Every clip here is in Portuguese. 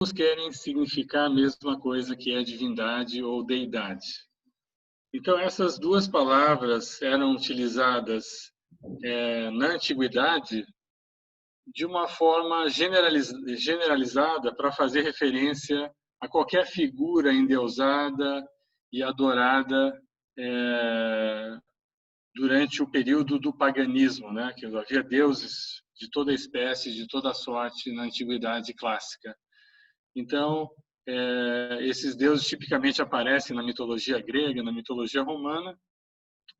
querem significar a mesma coisa que é divindade ou deidade. Então, essas duas palavras eram utilizadas na antiguidade de uma forma generalizada para fazer referência a qualquer figura endeusada e adorada durante o período do paganismo, né? Que havia deuses de toda espécie, de toda sorte na antiguidade clássica. Então, esses deuses tipicamente aparecem na mitologia grega, na mitologia romana,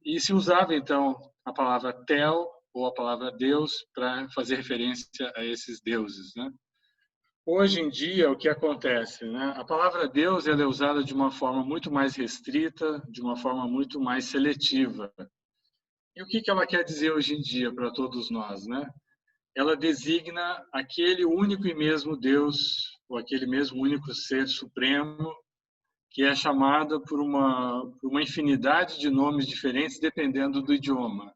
e se usava, então, a palavra Tel, ou a palavra Deus, para fazer referência a esses deuses, né? Hoje em dia, o que acontece, né? A palavra Deus ela é usada de uma forma muito mais restrita, de uma forma muito mais seletiva. E o que ela quer dizer hoje em dia para todos nós, né? Ela designa aquele único e mesmo Deus, ou aquele mesmo único ser supremo, que é chamado por uma infinidade de nomes diferentes, dependendo do idioma.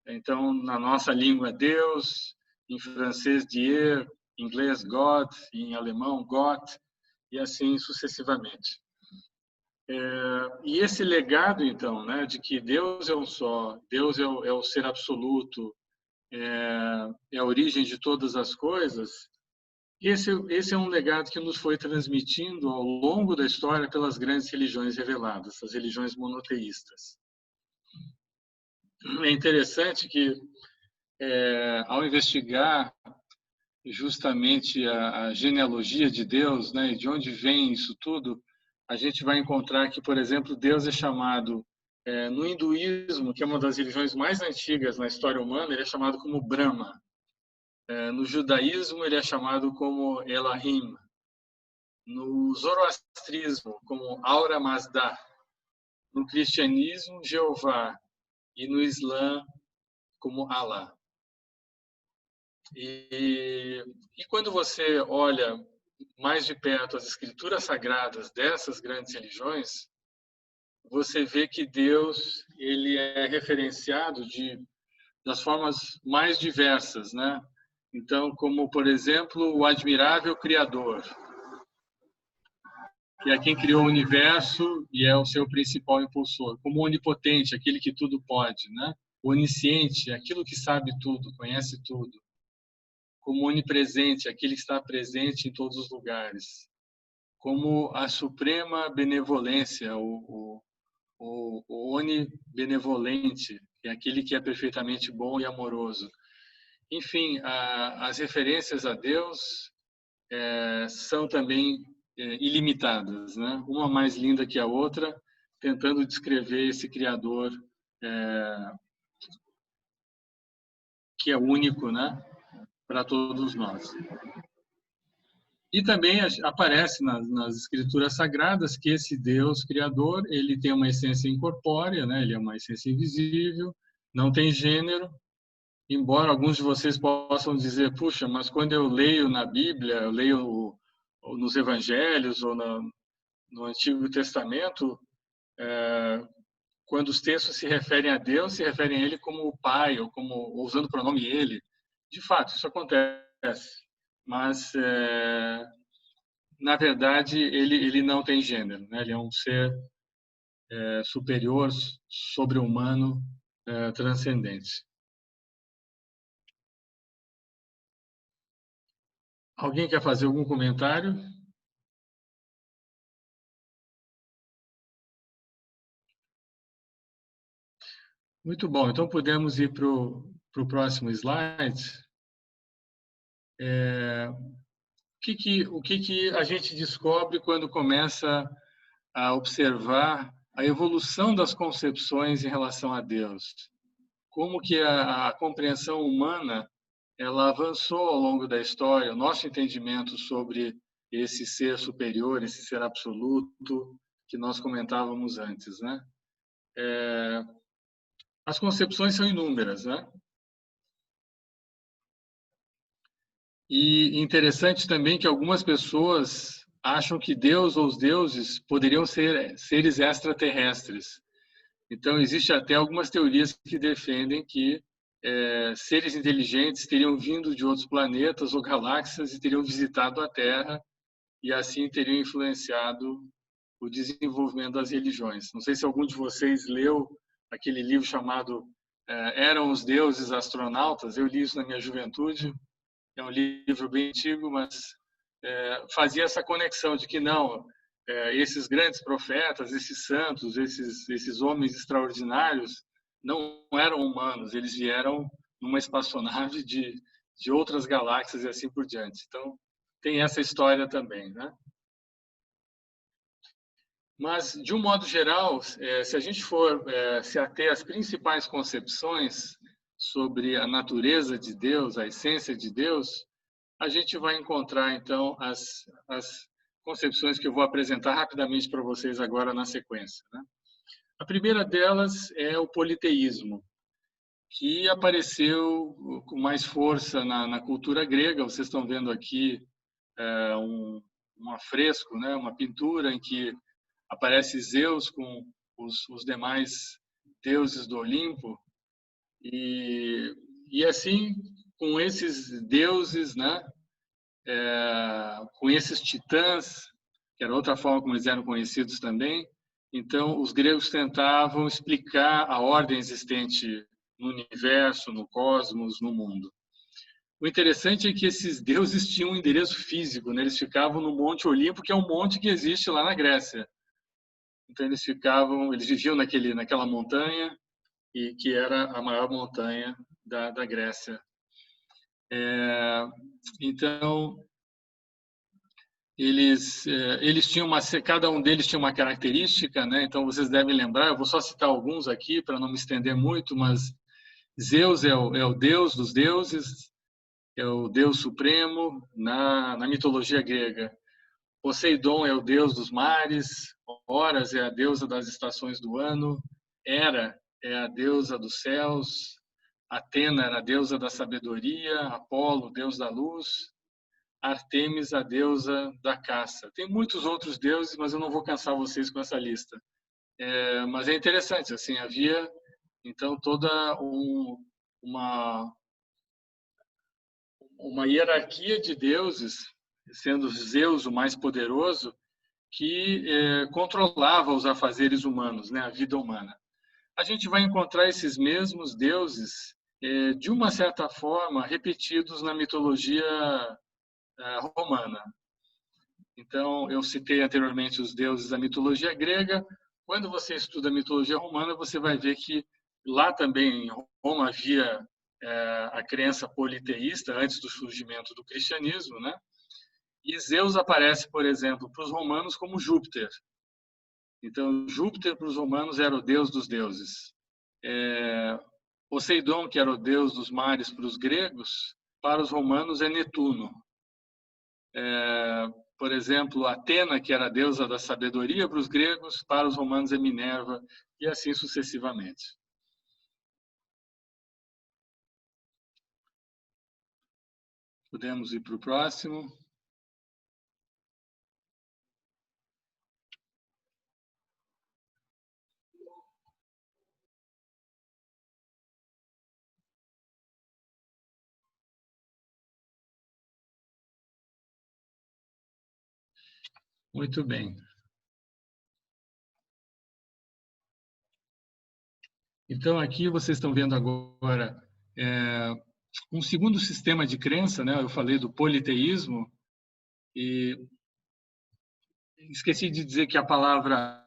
Então, na nossa língua, Deus, em francês, Dieu, em inglês, God, em alemão, Gott, e assim sucessivamente. E esse legado, então, né, de que Deus é um só, Deus é o ser absoluto, é a origem de todas as coisas, esse é um legado que nos foi transmitindo ao longo da história pelas grandes religiões reveladas, as religiões monoteístas. É interessante que, ao investigar justamente a genealogia de Deus, né, e de onde vem isso tudo, a gente vai encontrar que, por exemplo, Deus é chamado, no hinduísmo, que é uma das religiões mais antigas na história humana, ele é chamado como Brahma. No judaísmo, ele é chamado como Elohim. No zoroastrismo, como Ahura Mazda. No cristianismo, Jeová. E no Islã, como Allah. E quando você olha mais de perto as escrituras sagradas dessas grandes religiões, você vê que Deus ele é referenciado das formas mais diversas, né? Então, como, por exemplo, o admirável Criador, que é quem criou o universo e é o seu principal impulsor. Como onipotente, aquele que tudo pode, né? O onisciente, aquilo que sabe tudo, conhece tudo. Como onipresente, aquele que está presente em todos os lugares. Como a suprema benevolência, o onibenevolente, que é aquele que é perfeitamente bom e amoroso. Enfim, as referências a Deus são também ilimitadas, né? Uma mais linda que a outra, tentando descrever esse Criador que é único, né? Para todos nós. E também aparece nas escrituras sagradas que esse Deus Criador ele tem uma essência incorpórea, né? Ele é uma essência invisível, não tem gênero, embora alguns de vocês possam dizer, puxa, mas quando eu leio na Bíblia, eu leio nos Evangelhos ou no Antigo Testamento, quando os textos se referem a Deus, se referem a Ele como o Pai, ou usando o pronome Ele. De fato, isso acontece. Mas, na verdade, ele não tem gênero, né? Ele é um ser superior, sobre-humano, transcendente. Alguém quer fazer algum comentário? Muito bom. Então, podemos ir para o próximo slide. O que a gente descobre quando começa a observar a evolução das concepções em relação a Deus? Como que a compreensão humana ela avançou ao longo da história, o nosso entendimento sobre esse ser superior, esse ser absoluto que nós comentávamos antes, né? As concepções são inúmeras, né? E interessante também que algumas pessoas acham que Deus ou os deuses poderiam ser seres extraterrestres. Então, existe até algumas teorias que defendem que seres inteligentes teriam vindo de outros planetas ou galáxias e teriam visitado a Terra e assim teriam influenciado o desenvolvimento das religiões. Não sei se algum de vocês leu aquele livro chamado Eram os Deuses Astronautas. Eu li isso na minha juventude. É um livro bem antigo, mas fazia essa conexão de que não, esses grandes profetas, esses santos, esses homens extraordinários não eram humanos, eles vieram numa espaçonave de outras galáxias e assim por diante. Então, tem essa história também, né? Mas, de um modo geral, se a gente for se ater às principais concepções sobre a natureza de Deus, a essência de Deus, a gente vai encontrar, então, as concepções que eu vou apresentar rapidamente para vocês agora na sequência, né? A primeira delas é o politeísmo, que apareceu com mais força na cultura grega. Vocês estão vendo aqui um afresco, né, uma pintura em que aparece Zeus com os demais deuses do Olimpo, e assim, com esses deuses, né, com esses titãs, que era outra forma como eles eram conhecidos também. Então, os gregos tentavam explicar a ordem existente no universo, no cosmos, no mundo. O interessante é que esses deuses tinham um endereço físico, né? Eles ficavam no Monte Olimpo, que é um monte que existe lá na Grécia. Então, eles viviam naquela montanha, e que era a maior montanha da Grécia. Então, eles tinham cada um deles tinha uma característica, né? Então vocês devem lembrar. Eu vou só citar alguns aqui para não me estender muito, mas Zeus é o deus dos deuses, é o deus supremo na mitologia grega. Poseidon é o deus dos mares, Horas é a deusa das estações do ano, Hera é a deusa dos céus, Atena era a deusa da sabedoria, Apolo, deus da luz, Artemis, a deusa da caça. Tem muitos outros deuses, mas eu não vou cansar vocês com essa lista. Mas é interessante, assim, havia então toda uma hierarquia de deuses, sendo Zeus o mais poderoso, que controlava os afazeres humanos, né, a vida humana. A gente vai encontrar esses mesmos deuses, de uma certa forma, repetidos na mitologia romana. Então, eu citei anteriormente os deuses da mitologia grega. Quando você estuda a mitologia romana, você vai ver que lá também em Roma havia a crença politeísta antes do surgimento do cristianismo, né? E Zeus aparece, por exemplo, para os romanos como Júpiter. Então, Júpiter para os romanos era o deus dos deuses. Poseidon, que era o deus dos mares para os gregos, para os romanos é Netuno. Por exemplo, Atena, que era a deusa da sabedoria para os gregos, para os romanos é Minerva, e assim sucessivamente. Podemos ir para o próximo. Muito bem. Então, aqui vocês estão vendo agora um segundo sistema de crença, né? Eu falei do politeísmo, e esqueci de dizer que a palavra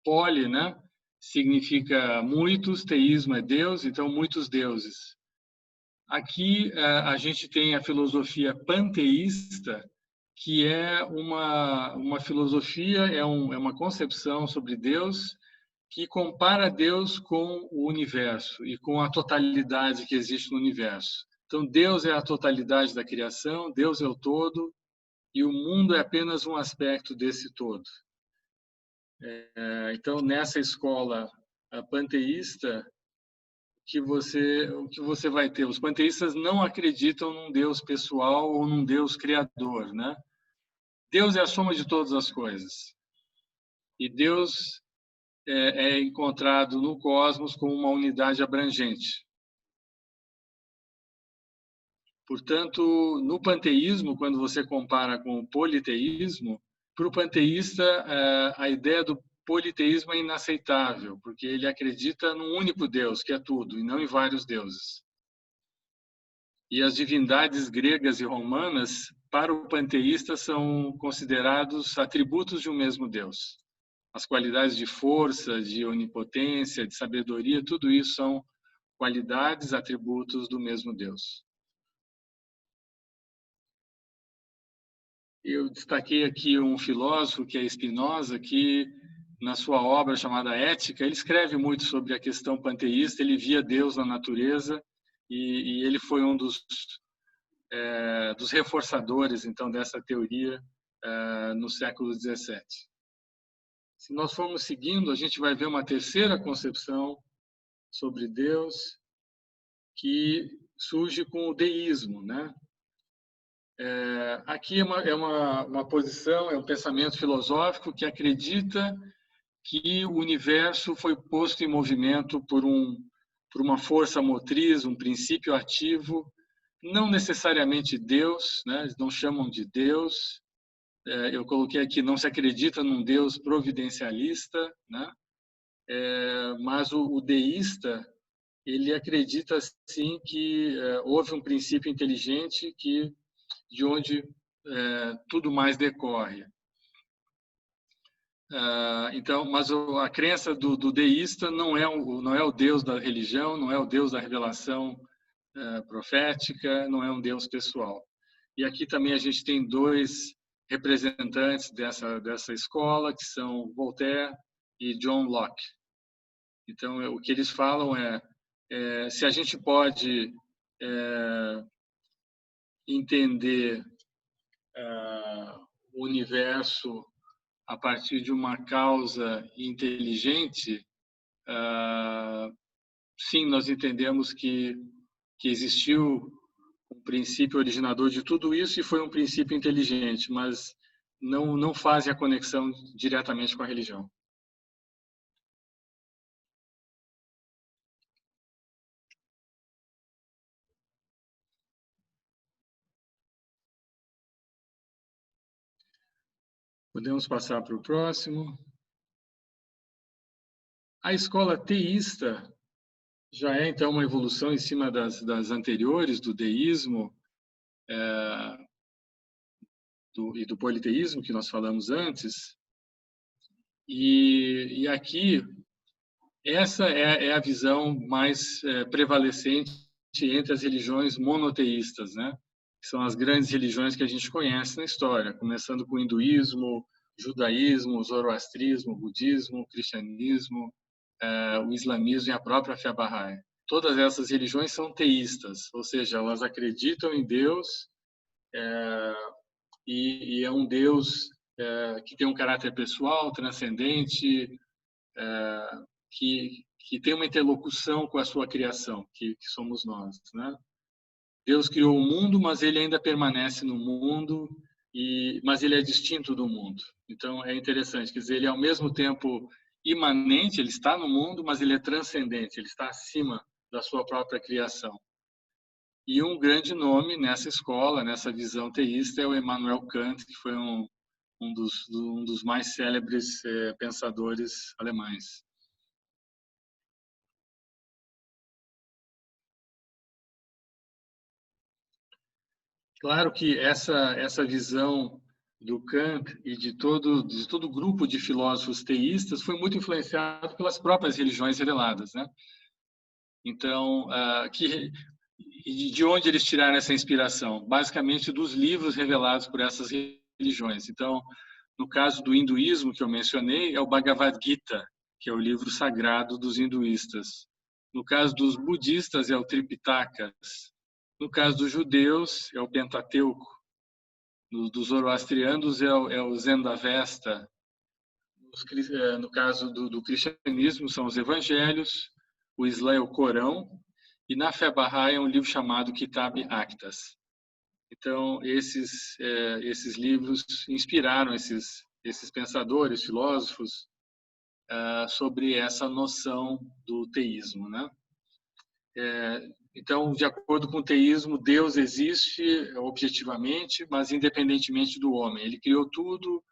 poli, né, significa muitos, teísmo é Deus, então muitos deuses. Aqui a gente tem a filosofia panteísta, que é uma filosofia, é uma concepção sobre Deus que compara Deus com o universo e com a totalidade que existe no universo. Então, Deus é a totalidade da criação, Deus é o todo, e o mundo é apenas um aspecto desse todo. Então, nessa escola panteísta, o que você vai ter? Os panteístas não acreditam num Deus pessoal ou num Deus criador, né? Deus é a soma de todas as coisas. E Deus é encontrado no cosmos como uma unidade abrangente. Portanto, no panteísmo, quando você compara com o politeísmo, para o panteísta, a ideia do politeísmo é inaceitável, porque ele acredita num único Deus, que é tudo, e não em vários deuses. E as divindades gregas e romanas, para o panteísta, são considerados atributos de um mesmo Deus. As qualidades de força, de onipotência, de sabedoria, tudo isso são qualidades, atributos do mesmo Deus. Eu destaquei aqui um filósofo, que é Spinoza, que na sua obra chamada Ética, ele escreve muito sobre a questão panteísta, ele via Deus na natureza e ele foi um dos reforçadores, então, dessa teoria no século XVII. Se nós formos seguindo, a gente vai ver uma terceira concepção sobre Deus que surge com o deísmo, né? Aqui é uma posição, é um pensamento filosófico que acredita que o universo foi posto em movimento por uma força motriz, um princípio ativo, não necessariamente Deus, né? Eles não chamam de Deus. Eu coloquei aqui, não se acredita num Deus providencialista, né? Mas o deísta, ele acredita sim que houve um princípio inteligente de onde tudo mais decorre. Então, mas a crença do deísta não é o Deus da religião, não é o Deus da revelação profética, não é um Deus pessoal. E aqui também a gente tem dois representantes dessa escola, que são Voltaire e John Locke. Então, o que eles falam se a gente pode entender o universo a partir de uma causa inteligente, sim, nós entendemos que existiu um princípio originador de tudo isso e foi um princípio inteligente, mas não fazem a conexão diretamente com a religião. Podemos passar para o próximo. A escola teísta já é, então, uma evolução em cima das anteriores, do deísmo e do politeísmo, que nós falamos antes. E aqui, essa é a visão mais prevalecente entre as religiões monoteístas, né? Que são as grandes religiões que a gente conhece na história, começando com o hinduísmo, judaísmo, zoroastrismo, budismo, cristianismo, o islamismo e a própria fé Bahá'í. Todas essas religiões são teístas, ou seja, elas acreditam em Deus e é um Deus que tem um caráter pessoal, transcendente, que tem uma interlocução com a sua criação, que somos nós, né? Deus criou o mundo, mas ele ainda permanece no mundo, mas ele é distinto do mundo. Então, é interessante, quer dizer, ele é ao mesmo tempo imanente, ele está no mundo, mas ele é transcendente, ele está acima da sua própria criação. E um grande nome nessa escola, nessa visão teísta, é o Immanuel Kant, que foi um dos mais célebres pensadores alemães. Claro que essa visão do Kant e de todo o grupo de filósofos teístas foi muito influenciado pelas próprias religiões reveladas, né? Então, de onde eles tiraram essa inspiração? Basicamente dos livros revelados por essas religiões. Então, no caso do hinduísmo que eu mencionei, é o Bhagavad Gita, que é o livro sagrado dos hinduístas. No caso dos budistas, é o Tripitaka. No caso dos judeus, é o Pentateuco. Dos zoroastrianos, é o Zendavesta. No caso do cristianismo, são os evangelhos. O Islã é o Corão. E na fé Bahá'í é um livro chamado Kitab Actas. Então, esses livros inspiraram esses pensadores, filósofos, sobre essa noção do teísmo, né? Então, de acordo com o teísmo, Deus existe objetivamente, mas independentemente do homem. Ele criou tudo,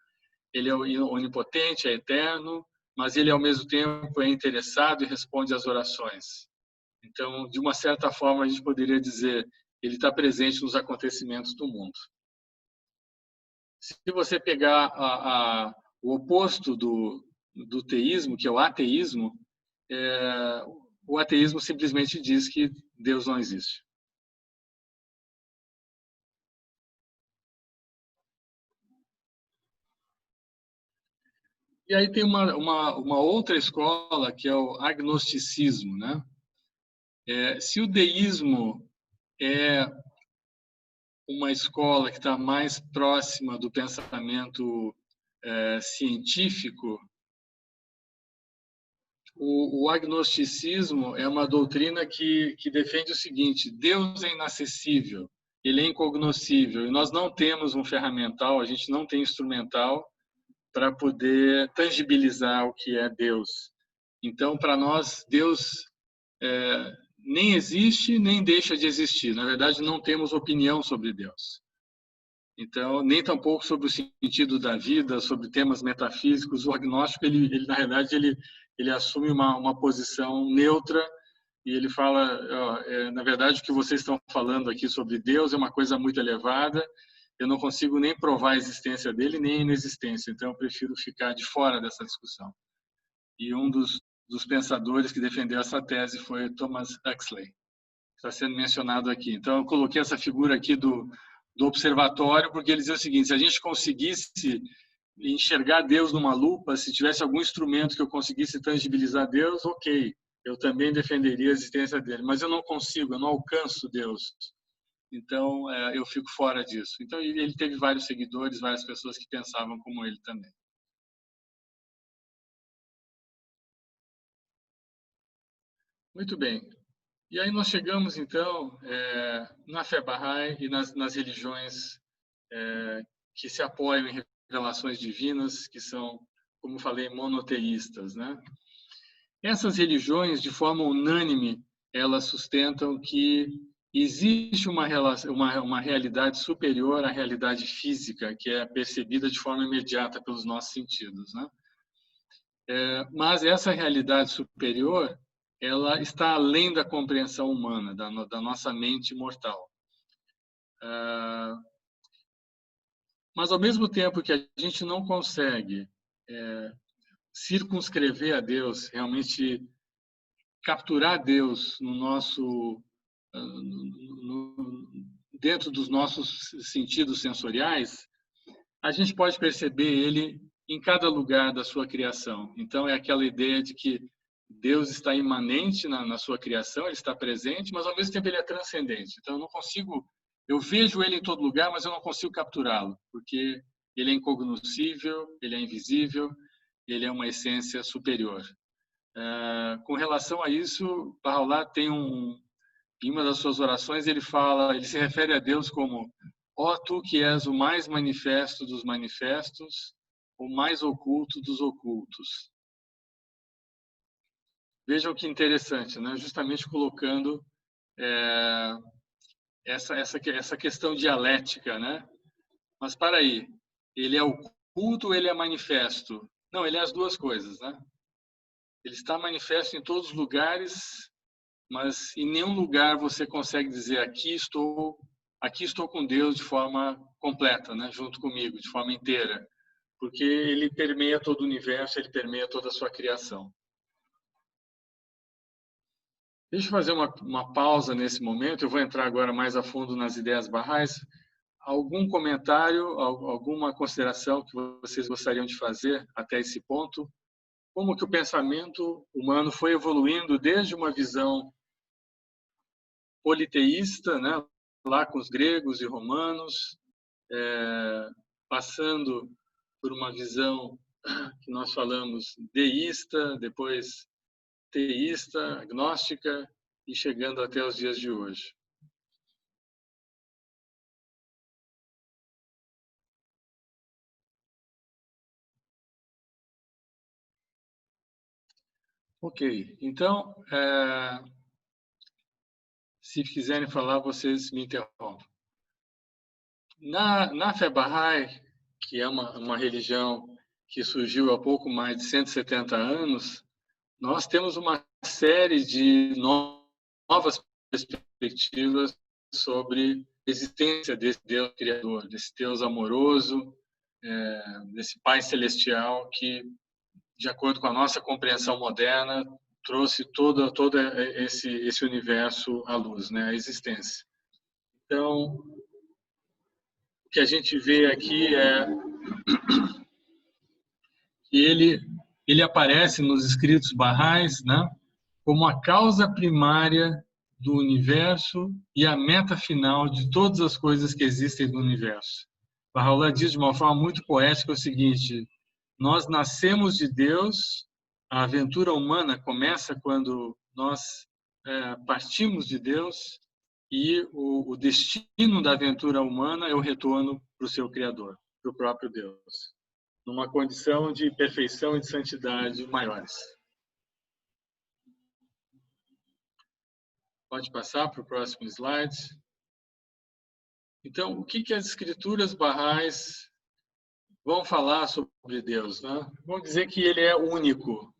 ele é onipotente, é eterno, mas ele, ao mesmo tempo, é interessado e responde às orações. Então, de uma certa forma, a gente poderia dizer, ele está presente nos acontecimentos do mundo. Se você pegar o oposto do teísmo, que é o ateísmo, o ateísmo simplesmente diz que Deus não existe. E aí tem uma outra escola, que é o agnosticismo, né? Se o deísmo é uma escola que está mais próxima do pensamento científico, o agnosticismo é uma doutrina que defende o seguinte: Deus é inacessível, ele é incognoscível, e nós não temos um ferramental, a gente não tem instrumental para poder tangibilizar o que é Deus. Então, para nós, Deus nem existe, nem deixa de existir. Na verdade, não temos opinião sobre Deus. Então, nem tampouco sobre o sentido da vida, sobre temas metafísicos. O agnóstico, na verdade, ele assume uma posição neutra e ele fala, na verdade, o que vocês estão falando aqui sobre Deus é uma coisa muito elevada, eu não consigo nem provar a existência dele, nem a inexistência, então eu prefiro ficar de fora dessa discussão. E um dos pensadores que defendeu essa tese foi Thomas Huxley, que está sendo mencionado aqui. Então, eu coloquei essa figura aqui do observatório, porque ele dizia o seguinte: se a gente conseguisse enxergar Deus numa lupa, se tivesse algum instrumento que eu conseguisse tangibilizar Deus, ok, eu também defenderia a existência dele, mas eu não consigo, eu não alcanço Deus. Então, eu fico fora disso. Então, ele teve vários seguidores, várias pessoas que pensavam como ele também. Muito bem. E aí nós chegamos, então, na fé Bahá'í e nas religiões que se apoiam em revelações divinas, que são, como falei, monoteístas, né? Essas religiões, de forma unânime, elas sustentam que existe uma realidade superior à realidade física, que é percebida de forma imediata pelos nossos sentidos, né? Mas essa realidade superior, ela está além da compreensão humana, da nossa mente mortal. Mas, ao mesmo tempo que a gente não consegue circunscrever a Deus, realmente capturar Deus no nosso dentro dos nossos sentidos sensoriais, a gente pode perceber ele em cada lugar da sua criação. Então, é aquela ideia de que Deus está imanente na sua criação, ele está presente, mas ao mesmo tempo ele é transcendente. Então, eu vejo ele em todo lugar, mas eu não consigo capturá-lo, porque ele é incognoscível, ele é invisível, ele é uma essência superior. Com relação a isso, Bahá'u'lláh tem em uma das suas orações ele se refere a Deus como: ó tu que és o mais manifesto dos manifestos, o mais oculto dos ocultos. Vejam que interessante, né? Justamente colocando essa questão dialética, né? Mas para aí, ele é oculto ou ele é manifesto? Não, ele é as duas coisas, né? Ele está manifesto em todos os lugares, mas em nenhum lugar você consegue dizer aqui estou com Deus de forma completa, né? Junto comigo, de forma inteira, porque ele permeia todo o universo, ele permeia toda a sua criação. Deixa eu fazer uma pausa nesse momento, eu vou entrar agora mais a fundo nas ideias barrais. Algum comentário, alguma consideração que vocês gostariam de fazer até esse ponto? Como que o pensamento humano foi evoluindo desde uma visão politeísta, né, lá com os gregos e romanos, passando por uma visão que nós falamos deísta, depois teísta, agnóstica e chegando até os dias de hoje. Ok, então, Se quiserem falar, vocês me interrompam. Na fé Bahá'í, que é uma religião que surgiu há pouco mais de 170 anos, nós temos uma série de novas perspectivas sobre a existência desse Deus criador, desse Deus amoroso, desse Pai celestial que, de acordo com a nossa compreensão moderna, trouxe todo esse universo à luz, né, à existência. Então, o que a gente vê aqui é que ele aparece nos escritos Bahá'ís, né, como a causa primária do universo e a meta final de todas as coisas que existem no universo. Baha'u'lláh diz de uma forma muito poética o seguinte: nós nascemos de Deus, a aventura humana começa quando nós partimos de Deus, e o destino da aventura humana é o retorno para o seu Criador, para o próprio Deus, numa condição de perfeição e de santidade maiores. Pode passar para o próximo slide. Então, o que as escrituras Bahá'ís vão falar sobre Deus, né? Vão dizer que ele é único.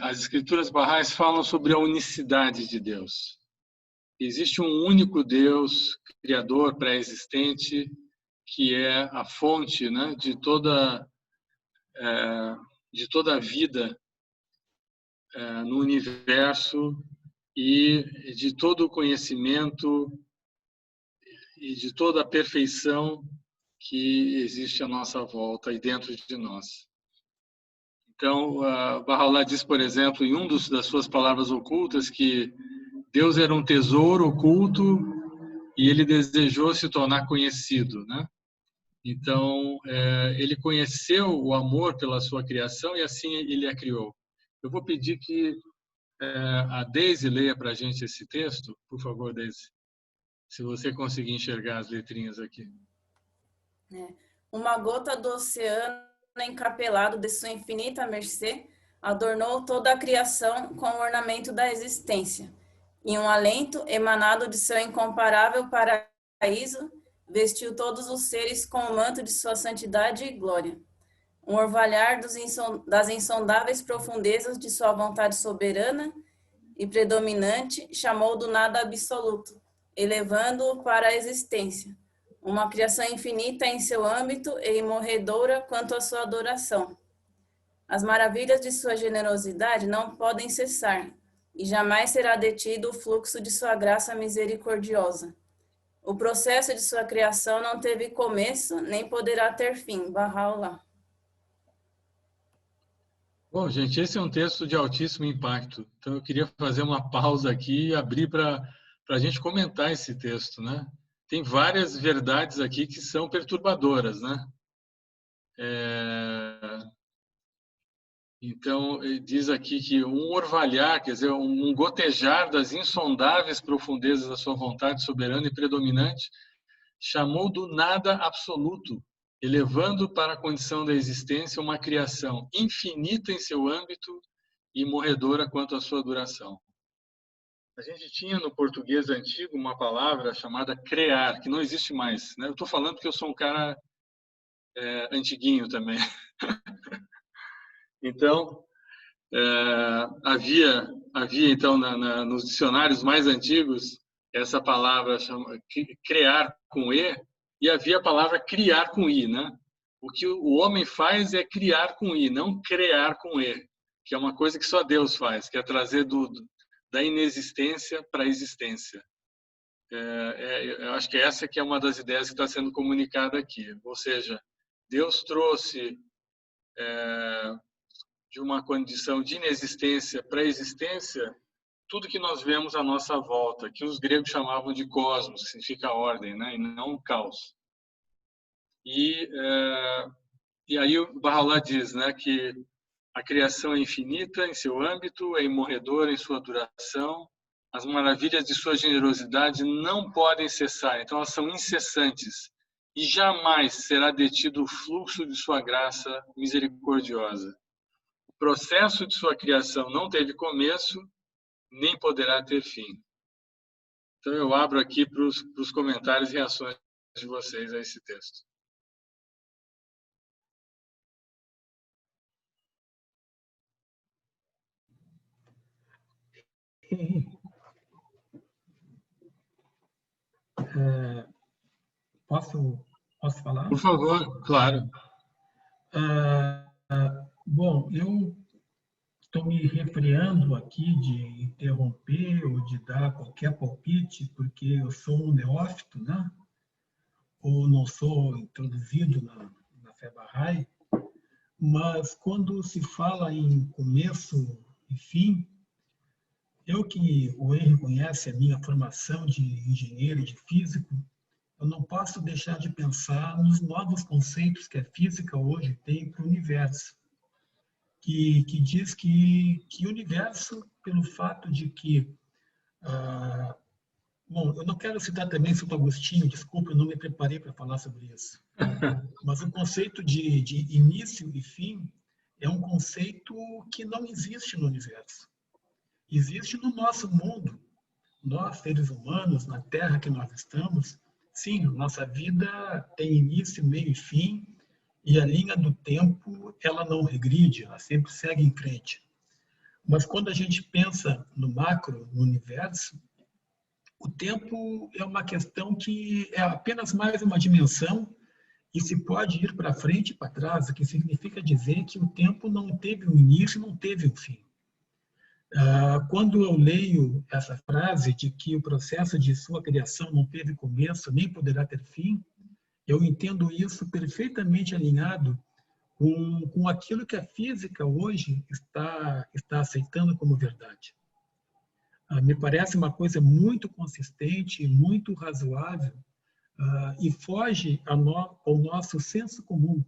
As escrituras Bahá'ís falam sobre a unicidade de Deus. Existe um único Deus, criador, pré-existente, que é a fonte, né, de toda a vida no universo e de todo o conhecimento e de toda a perfeição que existe à nossa volta e dentro de nós. Então, Baha'u'lláh diz, por exemplo, em das suas palavras ocultas, que Deus era um tesouro oculto e ele desejou se tornar conhecido, né? Então, ele conheceu o amor pela sua criação e assim ele a criou. Eu vou pedir que a Daisy leia para a gente esse texto, por favor, Daisy, se você conseguir enxergar as letrinhas aqui. Uma gota do oceano encapelado de sua infinita mercê adornou toda a criação com o ornamento da existência, e um alento emanado de seu incomparável paraíso vestiu todos os seres com o manto de sua santidade e glória. Um orvalhar das insondáveis profundezas de sua vontade soberana e predominante chamou do nada absoluto, elevando-o para a existência. Uma criação infinita em seu âmbito e imorredoura quanto à sua adoração. As maravilhas de sua generosidade não podem cessar, e jamais será detido o fluxo de sua graça misericordiosa. O processo de sua criação não teve começo, nem poderá ter fim. Baha'u'lláh. Bom, gente, esse é um texto de altíssimo impacto. Então, eu queria fazer uma pausa aqui e abrir para a gente comentar esse texto, né? Tem várias verdades aqui que são perturbadoras, né? Então, ele diz aqui que um orvalhar, quer dizer, um gotejar das insondáveis profundezas da sua vontade soberana e predominante, chamou do nada absoluto, elevando para a condição da existência uma criação infinita em seu âmbito e morredora quanto à sua duração. A gente tinha no português antigo uma palavra chamada crear, que não existe mais, né? Eu estou falando porque eu sou um cara antiguinho também. Então, havia então nos dicionários mais antigos essa palavra criar com e havia a palavra criar com i, né? O que o homem faz é criar com i, não criar com e, que é uma coisa que só Deus faz, que é trazer da inexistência para a existência. Eu acho que essa que é uma das ideias que está sendo comunicada aqui. Ou seja, Deus trouxe de uma condição de inexistência para a existência tudo que nós vemos à nossa volta, que os gregos chamavam de cosmos, que significa ordem, né? E não caos. E aí o Baha'u'lláh diz, né, que a criação é infinita em seu âmbito, é imorredora em sua duração, as maravilhas de sua generosidade não podem cessar, então elas são incessantes, e jamais será detido o fluxo de sua graça misericordiosa. O processo de sua criação não teve começo, nem poderá ter fim. Então, eu abro aqui para os comentários e reações de vocês a esse texto. Posso falar? Por favor, claro. Bom, eu estou me refreando aqui de interromper ou de dar qualquer palpite, porque eu sou um neófito, né? Ou não sou introduzido na fé Bahá'í, mas quando se fala em começo e fim, o Henry conhece a minha formação de engenheiro e de físico, eu não posso deixar de pensar nos novos conceitos que a física hoje tem para o universo, que diz que o universo, pelo fato de que... bom, eu não quero citar também Santo Agostinho, desculpa, eu não me preparei para falar sobre isso. Mas o conceito de início e fim é um conceito que não existe no universo. Existe no nosso mundo. Nós, seres humanos, na Terra que nós estamos, sim, nossa vida tem início, meio e fim, e a linha do tempo, ela não regride, ela sempre segue em frente. Mas quando a gente pensa no macro, no universo, o tempo é uma questão que é apenas mais uma dimensão e se pode ir para frente e para trás, o que significa dizer que o tempo não teve um início, não teve um fim. Quando eu leio essa frase de que o processo de sua criação não teve começo, nem poderá ter fim, eu entendo isso perfeitamente alinhado com aquilo que a física hoje está aceitando como verdade. Me parece uma coisa muito consistente, muito razoável, e foge ao nosso senso comum.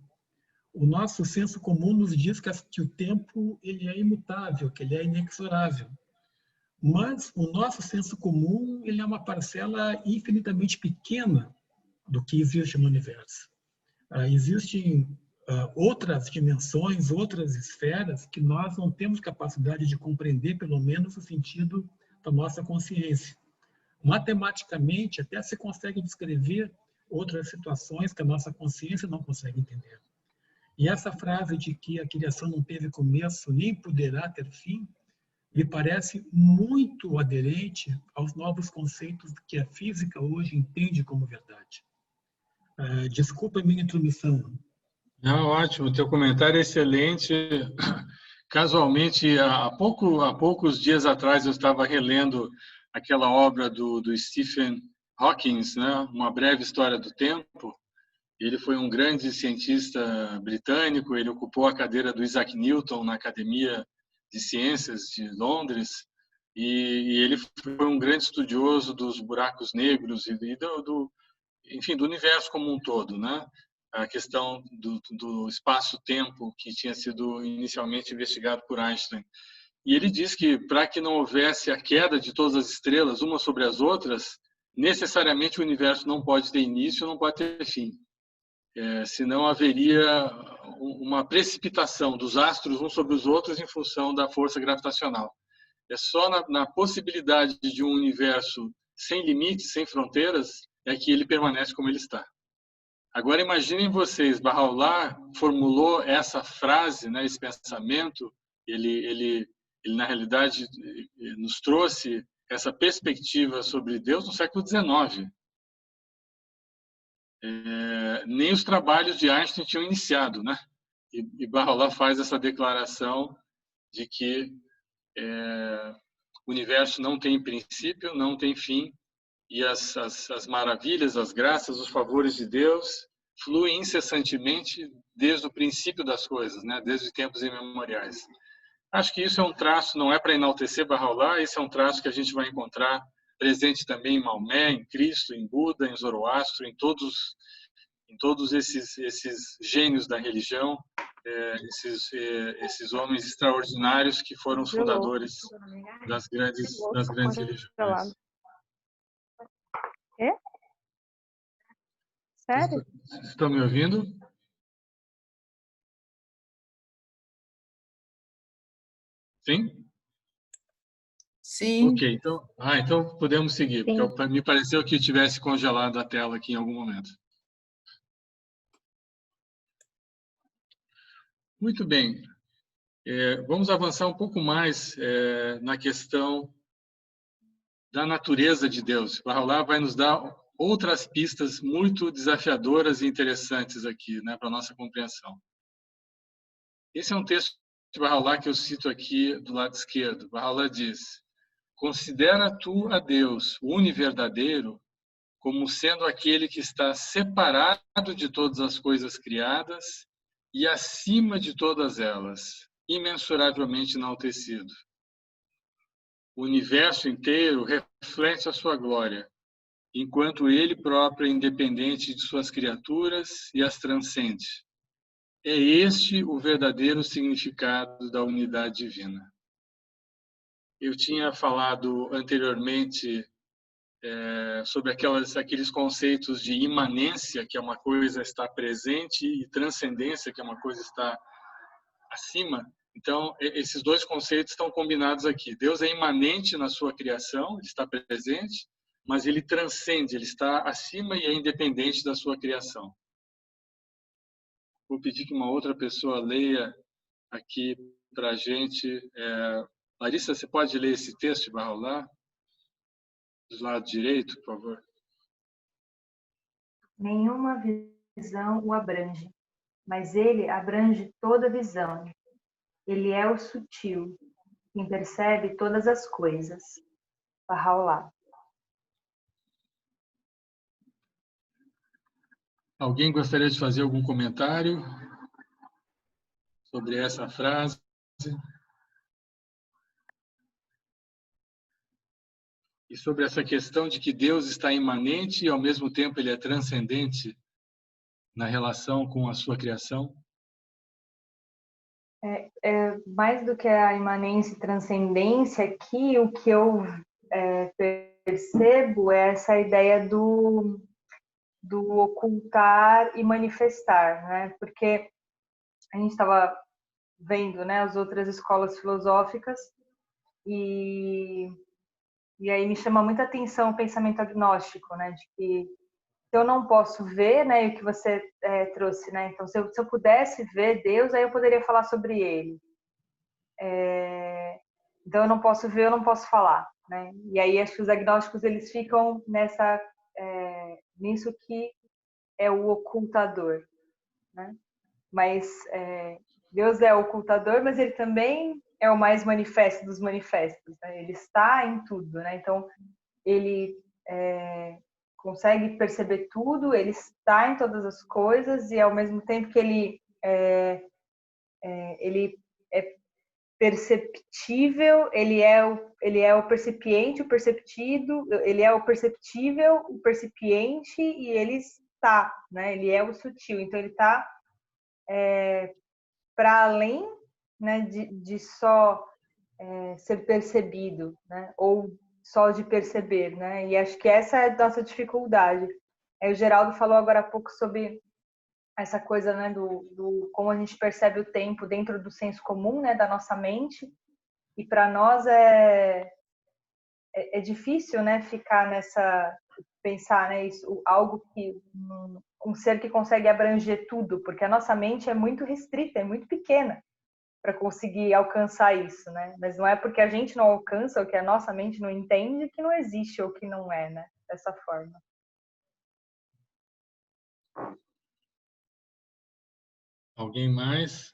O nosso senso comum nos diz que o tempo ele é imutável, que ele é inexorável. Mas o nosso senso comum ele é uma parcela infinitamente pequena do que existe no universo. Existem outras dimensões, outras esferas que nós não temos capacidade de compreender, pelo menos o sentido da nossa consciência. Matematicamente, até se consegue descrever outras situações que a nossa consciência não consegue entender. E essa frase de que a criação não teve começo nem poderá ter fim, me parece muito aderente aos novos conceitos que a física hoje entende como verdade. Desculpa a minha intromissão. Não, ótimo, teu comentário é excelente. Casualmente, há poucos dias atrás, eu estava relendo aquela obra do Stephen Hawking, né? Uma Breve História do Tempo. Ele foi um grande cientista britânico, ele ocupou a cadeira do Isaac Newton na Academia de Ciências de Londres, e ele foi um grande estudioso dos buracos negros e enfim, do universo como um todo, né? A questão do espaço-tempo que tinha sido inicialmente investigado por Einstein. E ele diz que para que não houvesse a queda de todas as estrelas umas sobre as outras, necessariamente o universo não pode ter início, não pode ter fim. Senão haveria uma precipitação dos astros uns sobre os outros em função da força gravitacional. É só na possibilidade de um universo sem limites, sem fronteiras, é que ele permanece como ele está. Agora imaginem vocês, Bahá'u'lláh formulou essa frase, né, esse pensamento, ele na realidade nos trouxe essa perspectiva sobre Deus no século XIX. Nem os trabalhos de Einstein tinham iniciado, né? E Bahá'u'lláh faz essa declaração de que o universo não tem princípio, não tem fim, e as maravilhas, as graças, os favores de Deus fluem incessantemente desde o princípio das coisas, né? Desde tempos imemoriais. Acho que isso é um traço, não é para enaltecer Bahá'u'lláh, esse é um traço que a gente vai encontrar presente também em Maomé, em Cristo, em Buda, em Zoroastro, em todos esses gênios da religião, esses homens extraordinários que foram os fundadores das grandes religiões. É? Sério? Vocês estão me ouvindo? Sim? Sim. Ok, então podemos seguir, Sim. porque me pareceu que tivesse congelado a tela aqui em algum momento. Muito bem. Vamos avançar um pouco mais na questão da natureza de Deus. Bahá'u'lláh vai nos dar outras pistas muito desafiadoras e interessantes aqui, né, para a nossa compreensão. Esse é um texto de Bahá'u'lláh que eu cito aqui do lado esquerdo. Bahá'u'lláh diz: considera tu a Deus, o univerdadeiro, como sendo aquele que está separado de todas as coisas criadas e acima de todas elas, imensuravelmente enaltecido. O universo inteiro reflete a sua glória, enquanto ele próprio é independente de suas criaturas e as transcende. É este o verdadeiro significado da unidade divina. Eu tinha falado anteriormente sobre aqueles conceitos de imanência, que é uma coisa estar presente, e transcendência, que é uma coisa estar acima. Então, esses dois conceitos estão combinados aqui. Deus é imanente na sua criação, ele está presente, mas ele transcende, ele está acima e é independente da sua criação. Vou pedir que uma outra pessoa leia aqui para a gente. Larissa, você pode ler esse texto de Bahá'u'lláh? Do lado direito, por favor. Nenhuma visão o abrange, mas ele abrange toda visão. Ele é o sutil, quem percebe todas as coisas. Bahá'u'lláh. Alguém gostaria de fazer algum comentário sobre essa frase? E sobre essa questão de que Deus está imanente e, ao mesmo tempo, ele é transcendente na relação com a sua criação? Mais do que a imanência e transcendência, aqui o que eu percebo é essa ideia do ocultar e manifestar, né? Porque a gente estava vendo, né, as outras escolas filosóficas e aí me chama muita atenção o pensamento agnóstico, né, de que eu não posso ver, né, e o que você trouxe, né, então se eu pudesse ver Deus, aí eu poderia falar sobre ele. Então eu não posso ver, eu não posso falar, né, e aí acho que os agnósticos eles ficam nisso que é o ocultador, né, mas Deus é o ocultador, mas ele também é o mais manifesto dos manifestos, né? Ele está em tudo, né? Então ele consegue perceber tudo, ele está em todas as coisas e ao mesmo tempo que ele é perceptível, ele é o percipiente, o perceptido, ele é o perceptível, o percipiente e ele está, né? Ele é o sutil, então ele está para além, né, de só ser percebido, né, ou só de perceber, né, e acho que essa é a nossa dificuldade. O Geraldo falou agora há pouco sobre essa coisa, né, do como a gente percebe o tempo dentro do senso comum, né, da nossa mente, e para nós é difícil, né, ficar pensar, né, isso, algo que um ser que consegue abranger tudo, porque a nossa mente é muito restrita, é muito pequena para conseguir alcançar isso, né? Mas não é porque a gente não alcança ou que a nossa mente não entende que não existe ou que não é, né? Dessa forma. Alguém mais?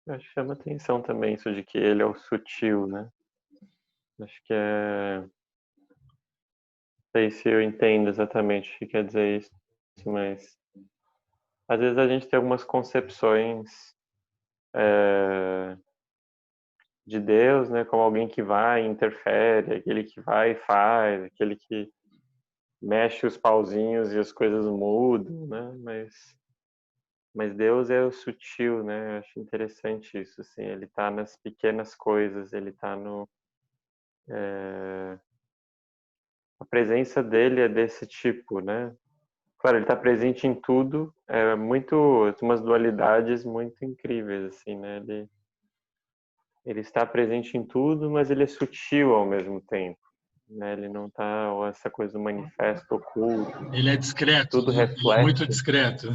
Acho que chama atenção também isso de que ele é o sutil, né? Acho que não sei se eu entendo exatamente o que quer dizer isso, mas às vezes a gente tem algumas concepções de Deus, né? Como alguém que vai e interfere, aquele que vai e faz, aquele que mexe os pauzinhos e as coisas mudam, né? Mas Deus é o sutil, né? Eu acho interessante isso, assim. Ele está nas pequenas coisas, ele está no... A presença dele é desse tipo, né? Claro, ele está presente em tudo, umas dualidades muito incríveis, assim, né? Ele está presente em tudo, mas ele é sutil ao mesmo tempo, né? Ele não está essa coisa do manifesto oculto. Ele é discreto, Tudo né? Ele é muito reflete. discreto.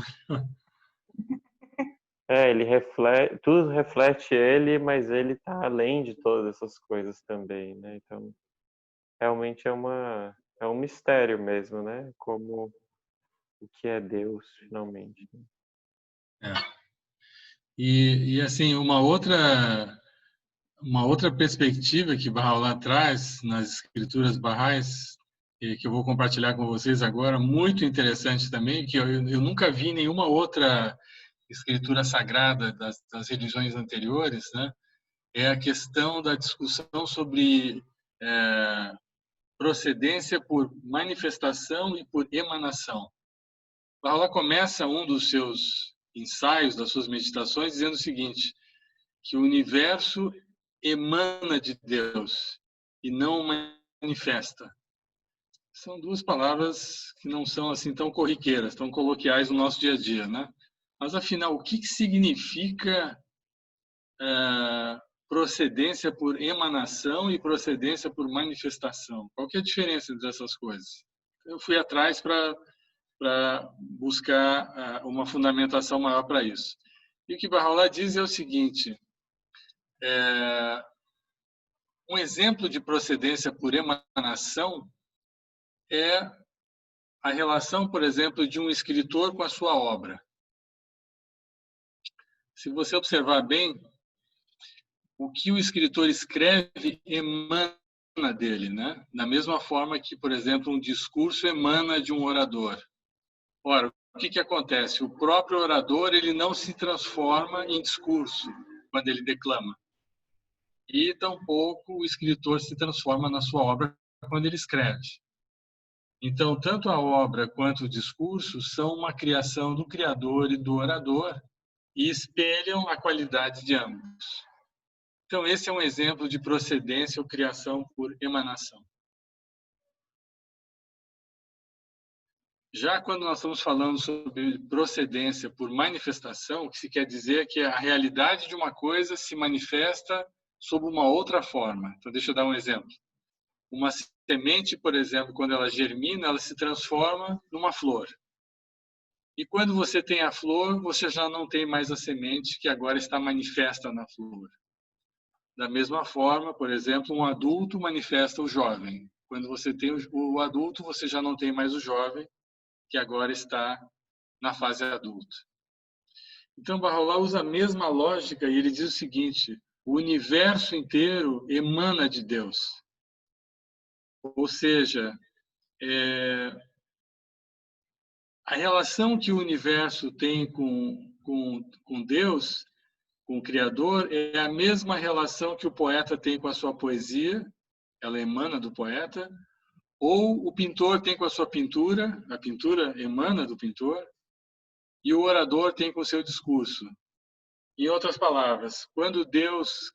Ele reflete, tudo reflete ele, mas ele está além de todas essas coisas também, né? Então, realmente é um mistério mesmo, né? Como o que é Deus, finalmente. É. E assim, uma outra perspectiva que Bahá'u'lláh traz nas escrituras bahais, e que eu vou compartilhar com vocês agora, muito interessante também, que eu nunca vi nenhuma outra escritura sagrada das religiões anteriores, né? É a questão da discussão sobre procedência por manifestação e por emanação. Bahá'u'lláh começa um dos seus ensaios, das suas meditações, dizendo o seguinte, que o universo emana de Deus e não manifesta. São duas palavras que não são assim tão corriqueiras, tão coloquiais no nosso dia a dia, né? Mas afinal, o que significa procedência por emanação e procedência por manifestação? Qual que é a diferença entre essas coisas? Eu fui atrás para buscar uma fundamentação maior para isso. E o que Bahá'u'lláh diz é o seguinte: um exemplo de procedência por emanação é a relação, por exemplo, de um escritor com a sua obra. Se você observar bem, o que o escritor escreve emana dele, né? Da mesma forma que, por exemplo, um discurso emana de um orador. Ora, o que acontece? O próprio orador ele não se transforma em discurso quando ele declama. E tampouco o escritor se transforma na sua obra quando ele escreve. Então, tanto a obra quanto o discurso são uma criação do criador e do orador e espelham a qualidade de ambos. Então, esse é um exemplo de procedência ou criação por emanação. Já quando nós estamos falando sobre procedência por manifestação, o que se quer dizer é que a realidade de uma coisa se manifesta sob uma outra forma. Então, deixa eu dar um exemplo. Uma semente, por exemplo, quando ela germina, ela se transforma numa flor. E quando você tem a flor, você já não tem mais a semente que agora está manifesta na flor. Da mesma forma, por exemplo, um adulto manifesta o jovem. Quando você tem o adulto, você já não tem mais o jovem, que agora está na fase adulta. Então, Bahá'u'lláh usa a mesma lógica e ele diz o seguinte: o universo inteiro emana de Deus. Ou seja, a relação que o universo tem com Deus, com o Criador, é a mesma relação que o poeta tem com a sua poesia, ela emana do poeta, ou o pintor tem com a sua pintura, a pintura emana do pintor, e o orador tem com o seu discurso. Em outras palavras, quando Deus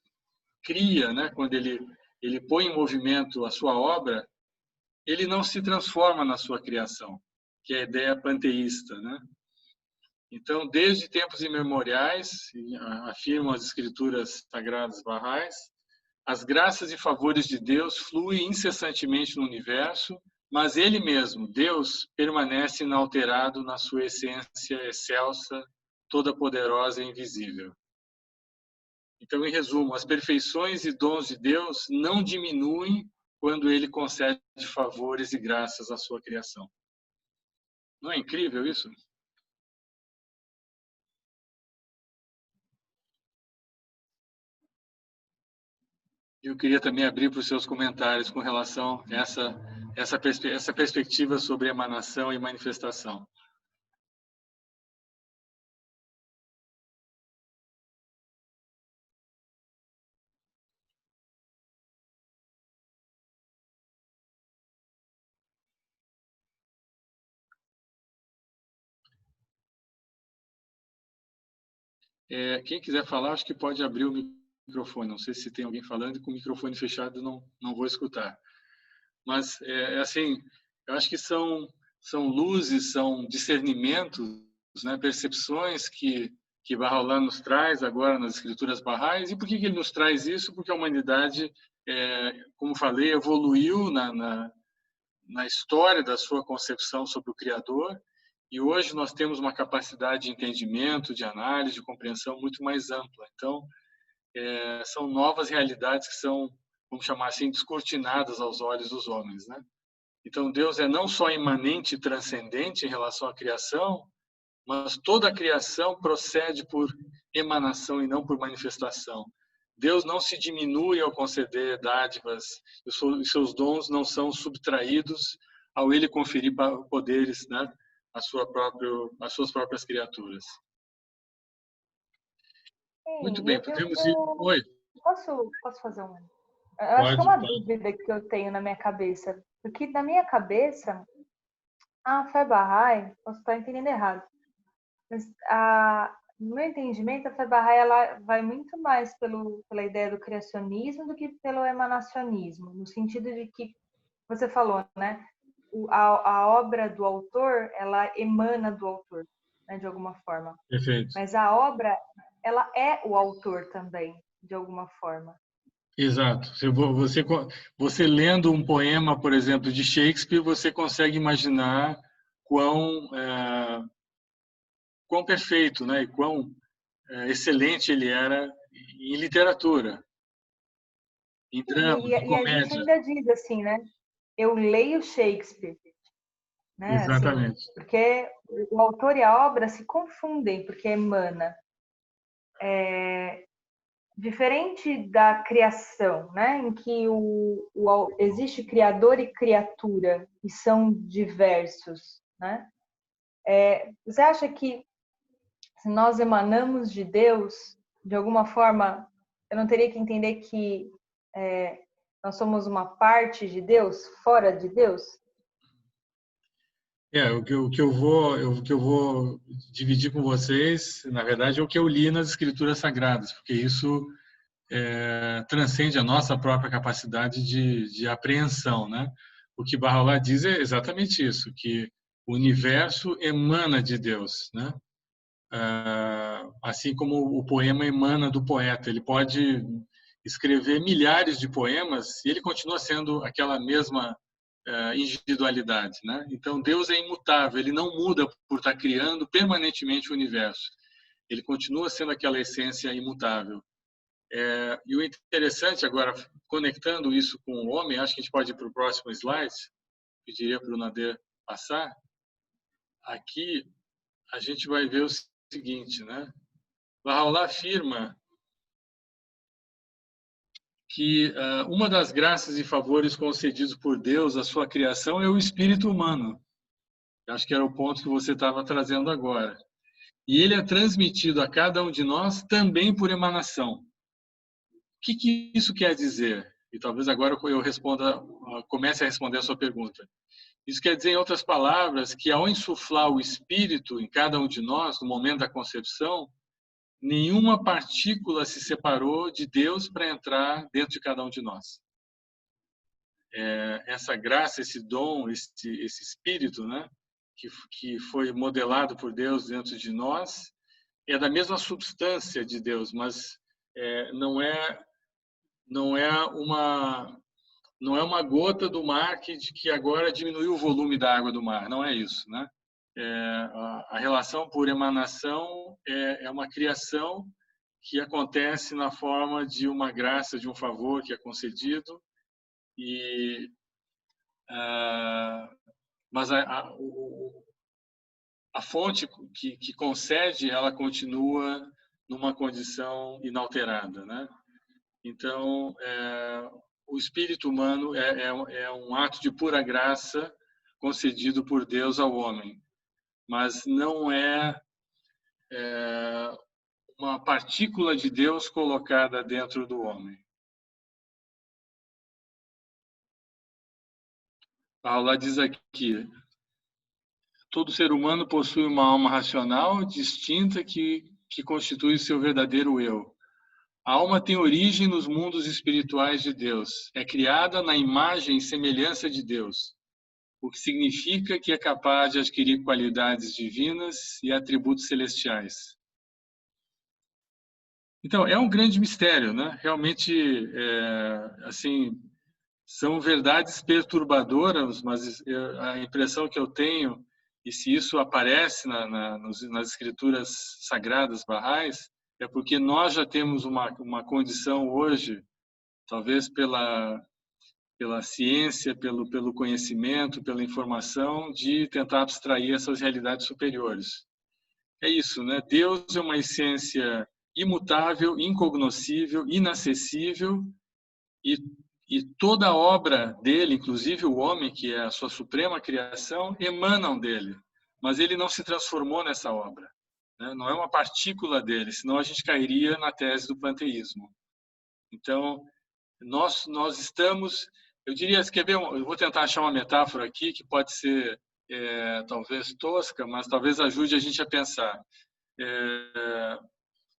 cria, né, quando ele põe em movimento a sua obra, ele não se transforma na sua criação, que é a ideia panteísta, né? Então, desde tempos imemoriais, afirmam as escrituras sagradas bahais, as graças e favores de Deus fluem incessantemente no universo, mas ele mesmo, Deus, permanece inalterado na sua essência excelsa, toda poderosa e invisível. Então, em resumo, as perfeições e dons de Deus não diminuem quando ele concede favores e graças à sua criação. Não é incrível isso? Eu queria também abrir para os seus comentários com relação a essa perspectiva sobre emanação e manifestação. Quem quiser falar, acho que pode abrir o microfone. Não sei se tem alguém falando e com o microfone fechado não vou escutar. Mas, assim, eu acho que são são luzes, são discernimentos, né, percepções que Baha'u'lláh nos traz agora nas escrituras Baha'is. E por que ele nos traz isso? Porque a humanidade, como falei, evoluiu na história da sua concepção sobre o Criador, e hoje nós temos uma capacidade de entendimento, de análise, de compreensão muito mais ampla. Então, são novas realidades que são, vamos chamar assim, descortinadas aos olhos dos homens, né? Então, Deus é não só imanente e transcendente em relação à criação, mas toda a criação procede por emanação e não por manifestação. Deus não se diminui ao conceder dádivas, os seus dons não são subtraídos ao ele conferir poderes, né, às suas próprias criaturas. Sim, Muito bem, podemos ir. Oi. Posso fazer um? Eu acho que é uma dúvida que eu tenho na minha cabeça. Porque na minha cabeça, a fé Bahá'í, posso estar entendendo errado, mas no meu entendimento, a fé Bahá'í ela vai muito mais pela ideia do criacionismo do que pelo emanacionismo, no sentido de que você falou, né? A obra do autor, ela emana do autor, né, de alguma forma. Perfeito. Mas a obra, ela é o autor também, de alguma forma. Exato. Você lendo um poema, por exemplo, de Shakespeare, você consegue imaginar quão perfeito, né, e quão excelente ele era em literatura, em drama, em E a gente comédia. ainda diz assim, né? Eu leio Shakespeare, né? Exatamente. Assim, porque o autor e a obra se confundem, porque emana. Diferente da criação, né? Em que existe criador e criatura, e são diversos, né? Você acha que se nós emanamos de Deus, de alguma forma, eu não teria que entender que nós somos uma parte de Deus, fora de Deus? O que eu vou dividir com vocês, na verdade, é o que eu li nas Escrituras Sagradas, porque isso transcende a nossa própria capacidade de apreensão, né? O que Baha'u'lláh diz é exatamente isso, que o universo emana de Deus, né? Assim como o poema emana do poeta. Ele pode escrever milhares de poemas e ele continua sendo aquela mesma individualidade, né? Então Deus é imutável, ele não muda por estar criando permanentemente o universo. Ele continua sendo aquela essência imutável. E o interessante agora, conectando isso com o homem, acho que a gente pode ir para o próximo slide, pediria para o Nader passar. Aqui a gente vai ver o seguinte, né? Baha'u'lláh afirma que uma das graças e favores concedidos por Deus à sua criação é o espírito humano. Acho que era o ponto que você estava trazendo agora. E ele é transmitido a cada um de nós também por emanação. O que isso quer dizer? E talvez agora eu comece a responder a sua pergunta. Isso quer dizer, em outras palavras, que ao insuflar o espírito em cada um de nós, no momento da concepção, nenhuma partícula se separou de Deus para entrar dentro de cada um de nós. Essa graça, esse dom, esse espírito, né, que foi modelado por Deus dentro de nós, é da mesma substância de Deus, mas não é uma gota do mar que agora diminuiu o volume da água do mar. Não é isso, né? A relação por emanação é uma criação que acontece na forma de uma graça, de um favor que é concedido, mas a fonte que concede, ela continua numa condição inalterada, né? Então, o espírito humano é um ato de pura graça concedido por Deus ao homem, mas não é uma partícula de Deus colocada dentro do homem. Baha'u'lláh diz aqui: todo ser humano possui uma alma racional distinta que constitui o seu verdadeiro eu. A alma tem origem nos mundos espirituais de Deus. É criada na imagem e semelhança de Deus. o que significa que é capaz de adquirir qualidades divinas e atributos celestiais. Então, é um grande mistério, né? Realmente, assim, são verdades perturbadoras, mas a impressão que eu tenho, e se isso aparece nas escrituras sagradas barrais, é porque nós já temos uma condição hoje, talvez pela ciência, pelo conhecimento, pela informação, de tentar abstrair essas realidades superiores. É isso, né? Deus é uma essência imutável, incognoscível, inacessível, e toda a obra dele, inclusive o homem, que é a sua suprema criação, emanam dele. Mas ele não se transformou nessa obra, né? Não é uma partícula dele, senão a gente cairia na tese do panteísmo. Então, nós estamos... Eu diria, quer ver, eu vou tentar achar uma metáfora aqui que pode ser talvez tosca, mas talvez ajude a gente a pensar.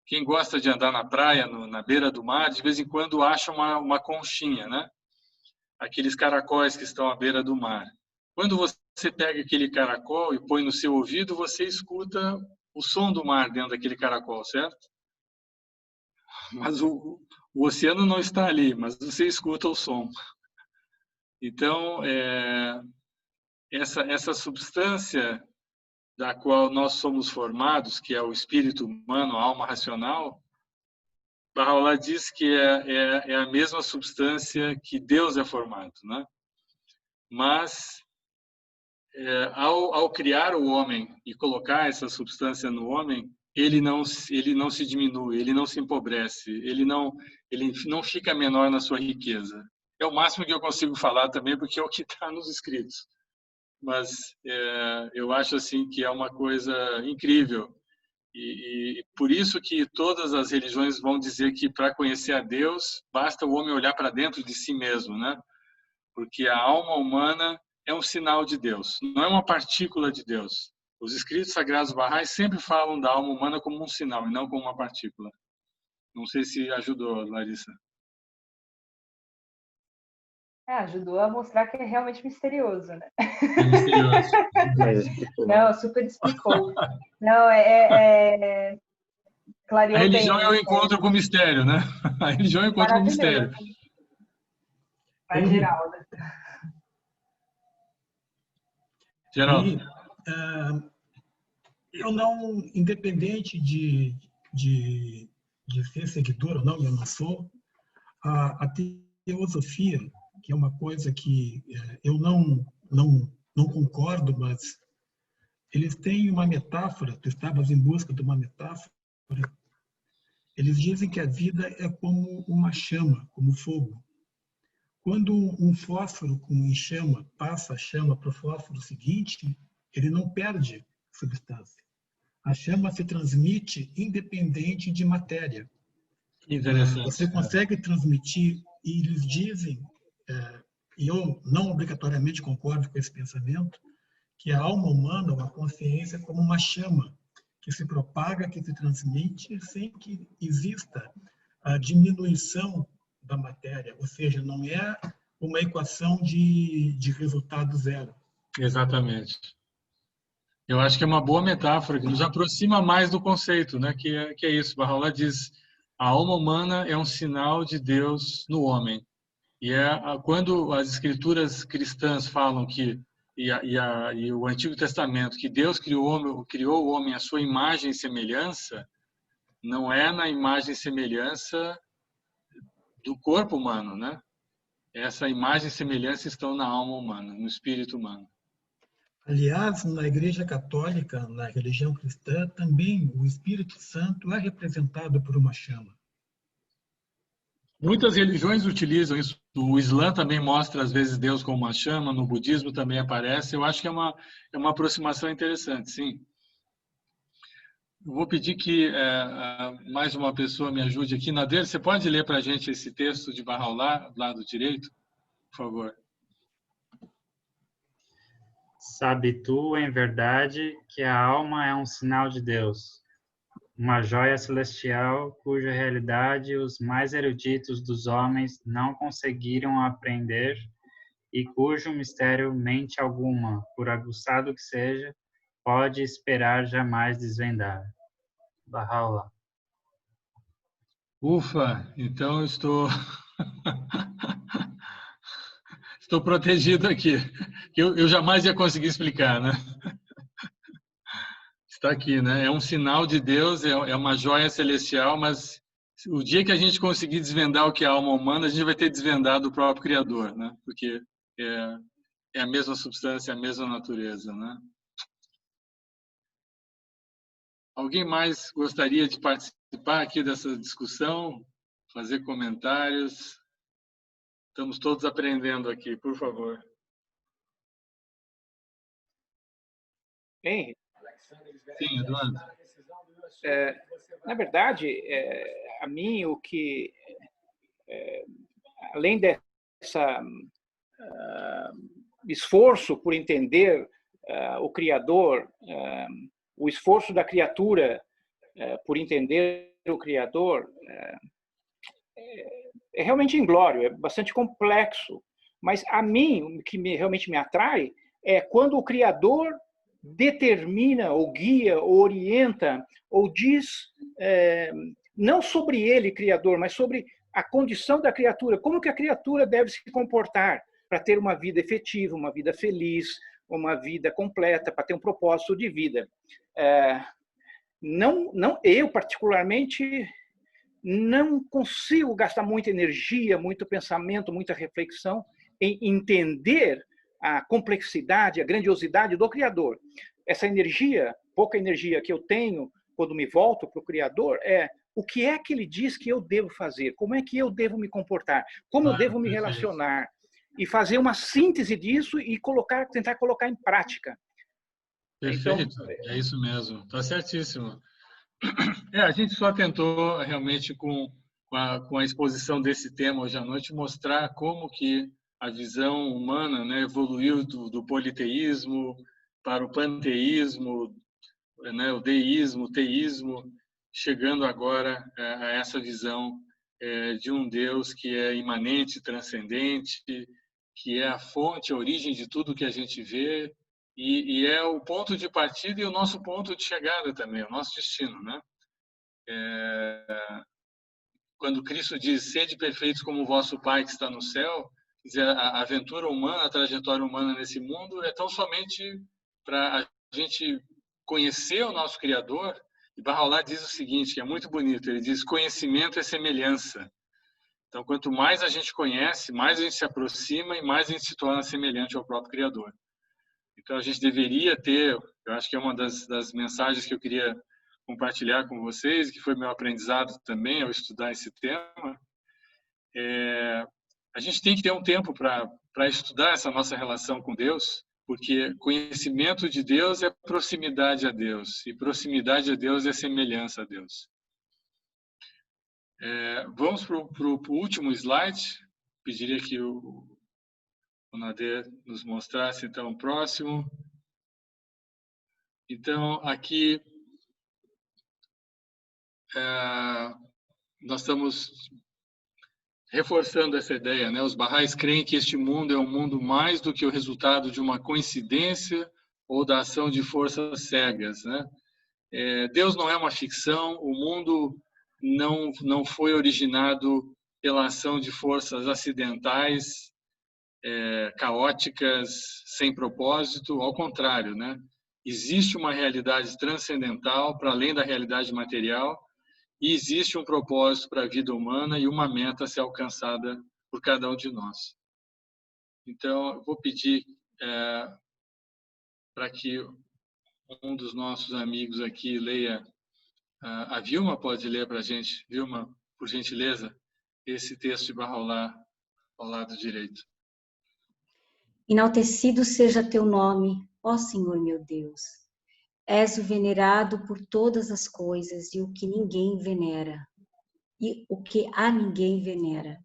Quem gosta de andar na praia, na beira do mar, de vez em quando acha uma conchinha, né? Aqueles caracóis que estão à beira do mar. Quando você pega aquele caracol e põe no seu ouvido, você escuta o som do mar dentro daquele caracol, certo? Mas o oceano não está ali, mas você escuta o som. Então, essa substância da qual nós somos formados, que é o espírito humano, a alma racional, Baha'u'lláh diz que é a mesma substância que Deus é formado, né? Mas, ao criar o homem e colocar essa substância no homem, ele não se diminui, ele não se empobrece, ele não fica menor na sua riqueza. É o máximo que eu consigo falar também, porque é o que está nos escritos. Mas eu acho assim que é uma coisa incrível. E por isso que todas as religiões vão dizer que para conhecer a Deus, basta o homem olhar para dentro de si mesmo, né? Porque a alma humana é um sinal de Deus, não é uma partícula de Deus. Os escritos sagrados barrais sempre falam da alma humana como um sinal e não como uma partícula. Não sei se ajudou, Larissa. Ajudou a mostrar que é realmente misterioso, né? É misterioso. Não, super explicou. Não, clareou A religião bem, é o encontro com o mistério, né? A religião é o encontro com o mistério. Vai, Geraldo. Geraldo. Eu não, independente de ser seguidor ou não, eu não sou, a teosofia, que é uma coisa que eu não concordo, mas eles têm uma metáfora, tu estavas em busca de uma metáfora, eles dizem que a vida é como uma chama, como fogo. Quando um fósforo com enxama passa a chama para o fósforo seguinte, ele não perde substância. A chama se transmite independente de matéria. Interessante. Você consegue transmitir, e eles dizem, e eu não obrigatoriamente concordo com esse pensamento, que a alma humana, ou a consciência, é como uma chama que se propaga, que se transmite, sem que exista a diminuição da matéria, ou seja, não é uma equação de resultado zero. Exatamente. Eu acho que é uma boa metáfora, que nos aproxima mais do conceito, né? Que é isso. Baha'u'lláh diz: a alma humana é um sinal de Deus no homem. E quando as escrituras cristãs falam que e o Antigo Testamento que Deus criou o homem à sua imagem e semelhança, não é na imagem e semelhança do corpo humano, né? Essa imagem e semelhança estão na alma humana, no espírito humano. Aliás, na Igreja Católica, na religião cristã, também o Espírito Santo é representado por uma chama. Muitas religiões utilizam isso. O Islã também mostra, às vezes, Deus como uma chama. No budismo também aparece. Eu acho que é uma aproximação interessante, sim. Eu vou pedir que mais uma pessoa me ajude aqui. Nader, você pode ler para a gente esse texto de Baha'u'lláh, do lado direito? Por favor. Sabe tu, em verdade, que a alma é um sinal de Deus, uma joia celestial cuja realidade os mais eruditos dos homens não conseguiram aprender e cujo mistério mente alguma, por aguçado que seja, pode esperar jamais desvendar. Bahá'u'lláh. Ufa, então eu estou estou protegido aqui. Eu jamais ia conseguir explicar, né? Está aqui, né? É um sinal de Deus, é uma joia celestial, mas o dia que a gente conseguir desvendar o que é a alma humana, a gente vai ter desvendado o próprio Criador, né? Porque é a mesma substância, a mesma natureza, né? Alguém mais gostaria de participar aqui dessa discussão? Fazer comentários? Estamos todos aprendendo aqui, por favor. Hein? Sim, Eduardo. Na verdade, a mim, o que, além dessa esforço por entender o Criador, o esforço da criatura por entender o Criador, é realmente inglório, é bastante complexo. Mas a mim, o que realmente me atrai é quando o Criador determina, ou guia, ou orienta, ou diz, não sobre ele, Criador, mas sobre a condição da criatura, como que a criatura deve se comportar para ter uma vida efetiva, uma vida feliz, uma vida completa, para ter um propósito de vida. Eu, particularmente, não consigo gastar muita energia, muito pensamento, muita reflexão em entender a complexidade, a grandiosidade do Criador. Essa energia, pouca energia que eu tenho quando me volto para o Criador, o que é que ele diz que eu devo fazer? Como é que eu devo me comportar? Como eu devo me relacionar? E fazer uma síntese disso e tentar colocar em prática. Perfeito, então, é isso mesmo. Está certíssimo. A gente só tentou realmente com a exposição desse tema hoje à noite mostrar como que a visão humana, né, evoluiu do politeísmo para o panteísmo, né, o deísmo, o teísmo, chegando agora a essa visão de um Deus que é imanente, transcendente, que é a fonte, a origem de tudo que a gente vê e é o ponto de partida e o nosso ponto de chegada também, o nosso destino, né? Quando Cristo diz, sede perfeitos como o vosso Pai que está no céu, quer dizer, a aventura humana, a trajetória humana nesse mundo é tão somente para a gente conhecer o nosso Criador. E Bahá'u'lláh diz o seguinte, que é muito bonito, ele diz, conhecimento é semelhança. Então, quanto mais a gente conhece, mais a gente se aproxima e mais a gente se torna semelhante ao próprio Criador. Então, a gente deveria ter, eu acho que é uma das mensagens que eu queria compartilhar com vocês, que foi meu aprendizado também ao estudar esse tema, a gente tem que ter um tempo para estudar essa nossa relação com Deus, porque conhecimento de Deus é proximidade a Deus, e proximidade a Deus é semelhança a Deus. Vamos para o último slide. Pediria que o Nader nos mostrasse, então, o próximo. Então, aqui, nós estamos reforçando essa ideia, né? Os Bahá'ís creem que este mundo é um mundo mais do que o resultado de uma coincidência ou da ação de forças cegas, né? Deus não é uma ficção, o mundo não foi originado pela ação de forças acidentais, caóticas, sem propósito, ao contrário, né? Existe uma realidade transcendental para além da realidade material e existe um propósito para a vida humana e uma meta a ser alcançada por cada um de nós. Então, eu vou pedir para que um dos nossos amigos aqui leia. A Vilma pode ler para a gente. Vilma, por gentileza, esse texto de Bahá'u'lláh ao lado direito. Enaltecido seja teu nome, ó Senhor meu Deus. És o venerado por todas as coisas e o que ninguém venera, e o que a ninguém venera.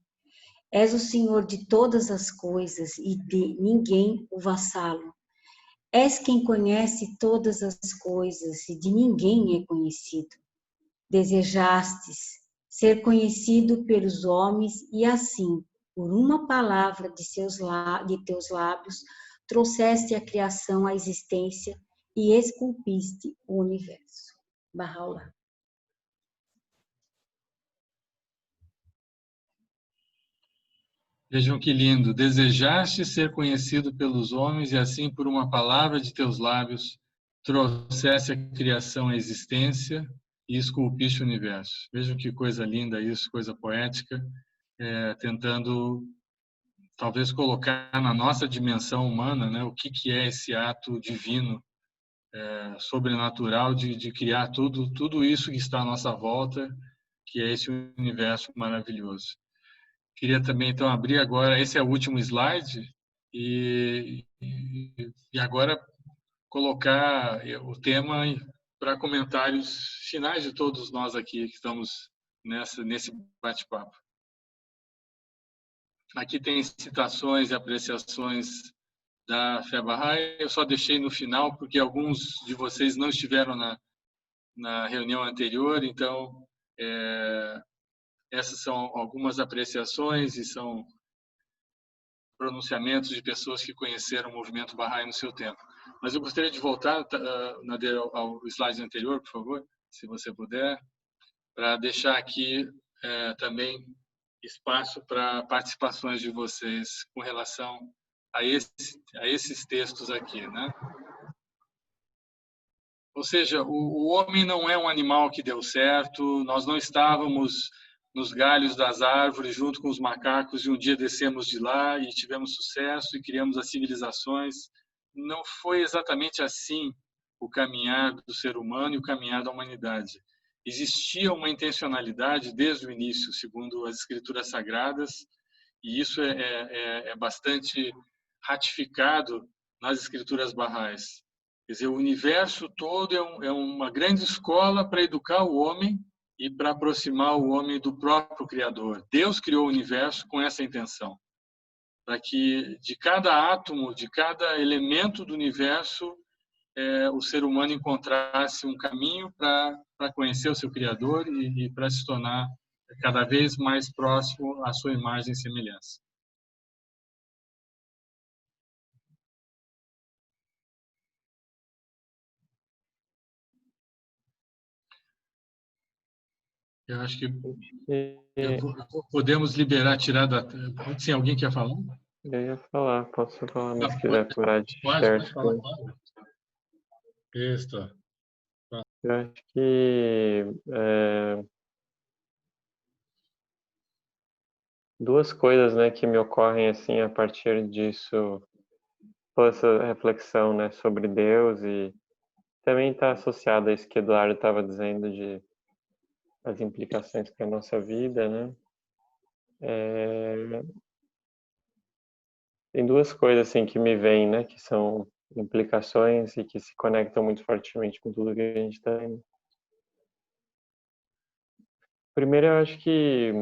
És o Senhor de todas as coisas e de ninguém o vassalo. És quem conhece todas as coisas e de ninguém é conhecido. Desejastes ser conhecido pelos homens e assim, por uma palavra de teus lábios, trouxeste a criação à existência e esculpiste o universo. Bahá'u'lláh. Vejam que lindo. Desejaste ser conhecido pelos homens e assim por uma palavra de teus lábios trouxeste a criação à existência e esculpiste o universo. Vejam que coisa linda isso, coisa poética, tentando talvez colocar na nossa dimensão humana, né, o que é esse ato divino, sobrenatural de criar tudo isso que está à nossa volta, que é esse universo maravilhoso. Queria também, então, abrir agora, esse é o último slide, e agora colocar o tema para comentários finais de todos nós aqui que estamos nesse bate-papo. Aqui tem citações e apreciações da Fé Bahá'í. Eu só deixei no final porque alguns de vocês não estiveram na reunião anterior, então essas são algumas apreciações e são pronunciamentos de pessoas que conheceram o movimento Bahá'í no seu tempo. Mas eu gostaria de voltar, Nader, ao slide anterior, por favor, se você puder, para deixar aqui também espaço para participações de vocês com relação a esses textos aqui, né? Ou seja, o homem não é um animal que deu certo, nós não estávamos nos galhos das árvores junto com os macacos e um dia descemos de lá e tivemos sucesso e criamos as civilizações. Não foi exatamente assim o caminhar do ser humano e o caminhar da humanidade. Existia uma intencionalidade desde o início, segundo as escrituras sagradas, e isso é bastante ratificado nas escrituras bahais. Quer dizer, o universo todo é uma grande escola para educar o homem e para aproximar o homem do próprio Criador. Deus criou o universo com essa intenção, para que de cada átomo, de cada elemento do universo, o ser humano encontrasse um caminho para conhecer o seu Criador e para se tornar cada vez mais próximo à sua imagem e semelhança. Eu acho que podemos tirar da... Sim, alguém quer falar? Eu ia falar, posso falar, mas se Pode quiser parar de falar, claro. Isso. Eu acho que duas coisas, né, que me ocorrem assim a partir disso, toda essa reflexão, né, sobre Deus, e também está associado a isso que Eduardo estava dizendo de as implicações para a nossa vida, né? Tem duas coisas assim que me vêm, né, que são implicações e que se conectam muito fortemente com tudo que a gente está vendo. Primeiro, eu acho que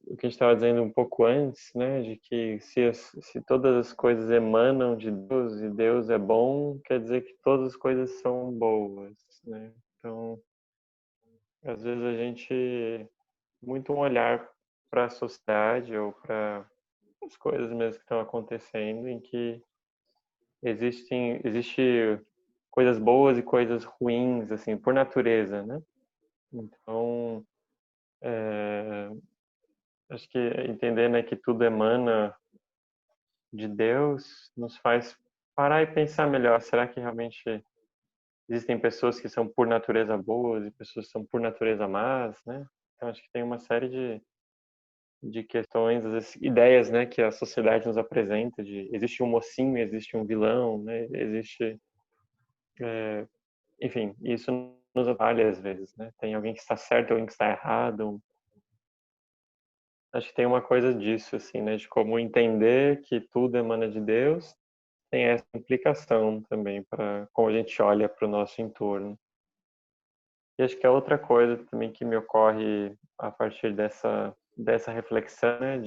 o que a gente estava dizendo um pouco antes, né, de que se todas as coisas emanam de Deus e Deus é bom, quer dizer que todas as coisas são boas, né? Então, às vezes a gente muito um olhar para a sociedade ou para as coisas mesmo que estão acontecendo, em que existe coisas boas e coisas ruins, assim, por natureza, né? Então, acho que entender, né, que tudo emana de Deus nos faz parar e pensar melhor. Será que realmente existem pessoas que são por natureza boas e pessoas que são por natureza más, né? Então, acho que tem uma série de questões, às vezes, ideias, né, que a sociedade nos apresenta de existe um mocinho, existe um vilão, né? Existe, enfim, isso nos atrapalha às vezes, né? Tem alguém que está certo, alguém que está errado. Acho que tem uma coisa disso, assim, né, de como entender que tudo emana de Deus, tem essa implicação também para como a gente olha para o nosso entorno. E acho que a outra coisa também que me ocorre a partir dessa reflexão, né,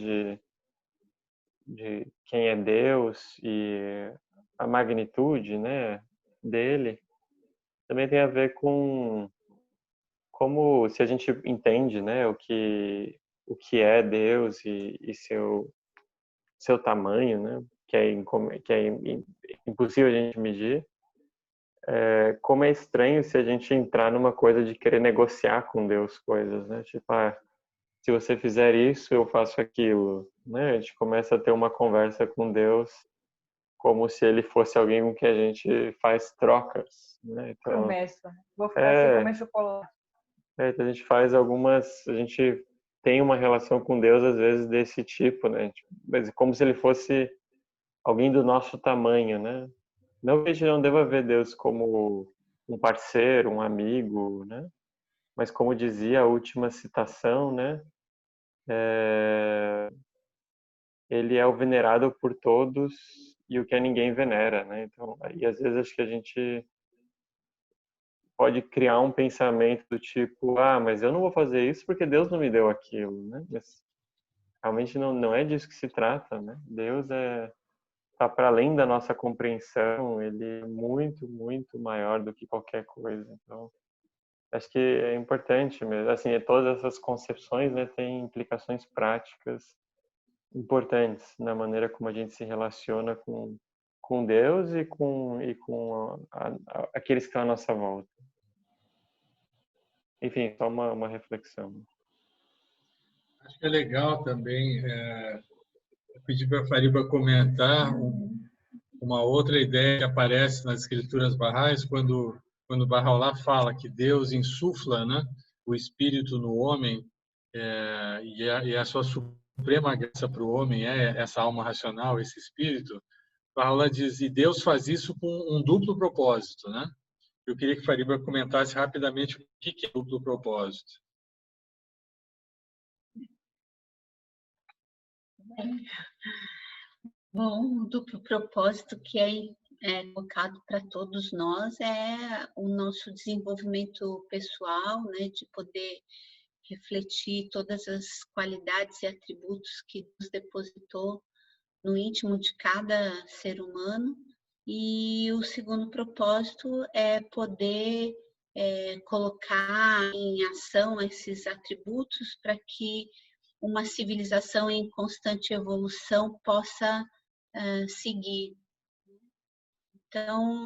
de quem é Deus e a magnitude, né, dele, também tem a ver com como se a gente entende, né, o que é Deus e seu tamanho, né? Que é impossível a gente medir. Como é estranho se a gente entrar numa coisa de querer negociar com Deus coisas, né? Tipo, se você fizer isso, eu faço aquilo, né? A gente começa a ter uma conversa com Deus como se ele fosse alguém com que a gente faz trocas, né? Então, Promessa. Vou ficar sem comer chocolate. Então a gente tem uma relação com Deus às vezes desse tipo, né? Mas como se ele fosse alguém do nosso tamanho, né? Não que a gente não deva ver Deus como um parceiro, um amigo, né? Mas como dizia a última citação, né? Ele é o venerado por todos e o que a ninguém venera, né? Então, aí às vezes acho que a gente pode criar um pensamento do tipo, mas eu não vou fazer isso porque Deus não me deu aquilo, né? Mas realmente não é disso que se trata, né? Deus está para além da nossa compreensão, ele é muito, muito maior do que qualquer coisa. Então, acho que é importante mesmo, assim, todas essas concepções, né, têm implicações práticas importantes na maneira como a gente se relaciona com Deus e com aqueles que estão à nossa volta. Enfim, só uma reflexão. Acho que é legal também pedir para a Fariba comentar uma outra ideia que aparece nas escrituras barrais, quando Bahá'u'lláh fala que Deus insufla, né, o espírito no homem, e a sua suprema graça para o homem é essa alma racional, esse espírito. Bahá'u'lláh diz, e Deus faz isso com um duplo propósito, né? Eu queria que Fariba comentasse rapidamente o que é duplo propósito. Bom, o duplo propósito que é colocado para todos nós é o nosso desenvolvimento pessoal, né, de poder refletir todas as qualidades e atributos que Deus depositou no íntimo de cada ser humano. E o segundo propósito é poder colocar em ação esses atributos para que uma civilização em constante evolução possa seguir. Então,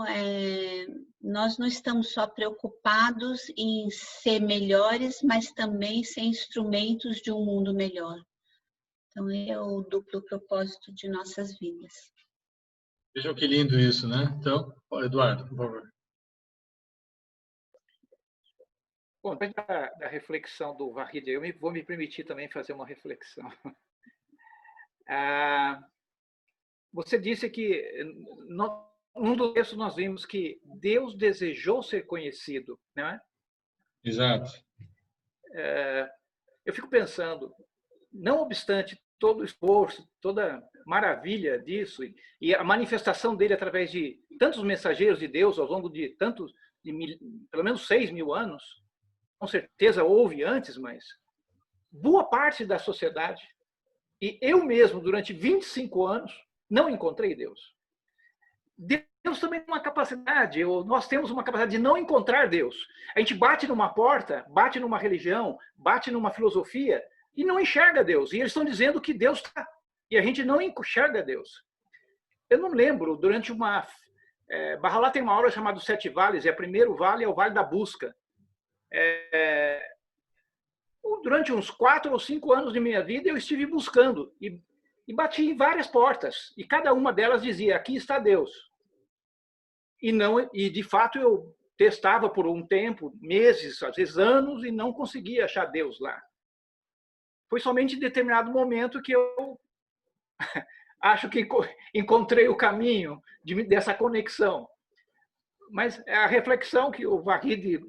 nós não estamos só preocupados em ser melhores, mas também ser instrumentos de um mundo melhor. Então, é o duplo propósito de nossas vidas. Vejam que lindo isso, né? Então, Eduardo, por favor. Bom, depois da reflexão do Vahid, eu vou me permitir também fazer uma reflexão. Você disse que, num dos textos, nós vimos que Deus desejou ser conhecido, não é? Exato. Eu fico pensando, não obstante todo o esforço, toda a maravilha disso, e a manifestação dele através de tantos mensageiros de Deus ao longo de pelo menos 6.000 anos, com certeza houve antes, mas boa parte da sociedade, e eu mesmo, durante 25 anos, não encontrei Deus. Deus também tem uma capacidade, nós temos uma capacidade de não encontrar Deus. A gente bate numa porta, bate numa religião, bate numa filosofia e não enxerga Deus. E eles estão dizendo que Deus está. E a gente não enxerga Deus. Eu não lembro, durante Bahá'u'lláh tem uma aula chamada Sete Vales, e o primeiro vale é o Vale da Busca. Durante uns 4 ou 5 anos de minha vida, eu estive buscando e bati em várias portas. E cada uma delas dizia, aqui está Deus. E de fato, eu testava por um tempo, meses, às vezes anos, e não conseguia achar Deus lá. Foi somente em determinado momento que eu acho que encontrei o caminho dessa conexão. Mas a reflexão que o Vahid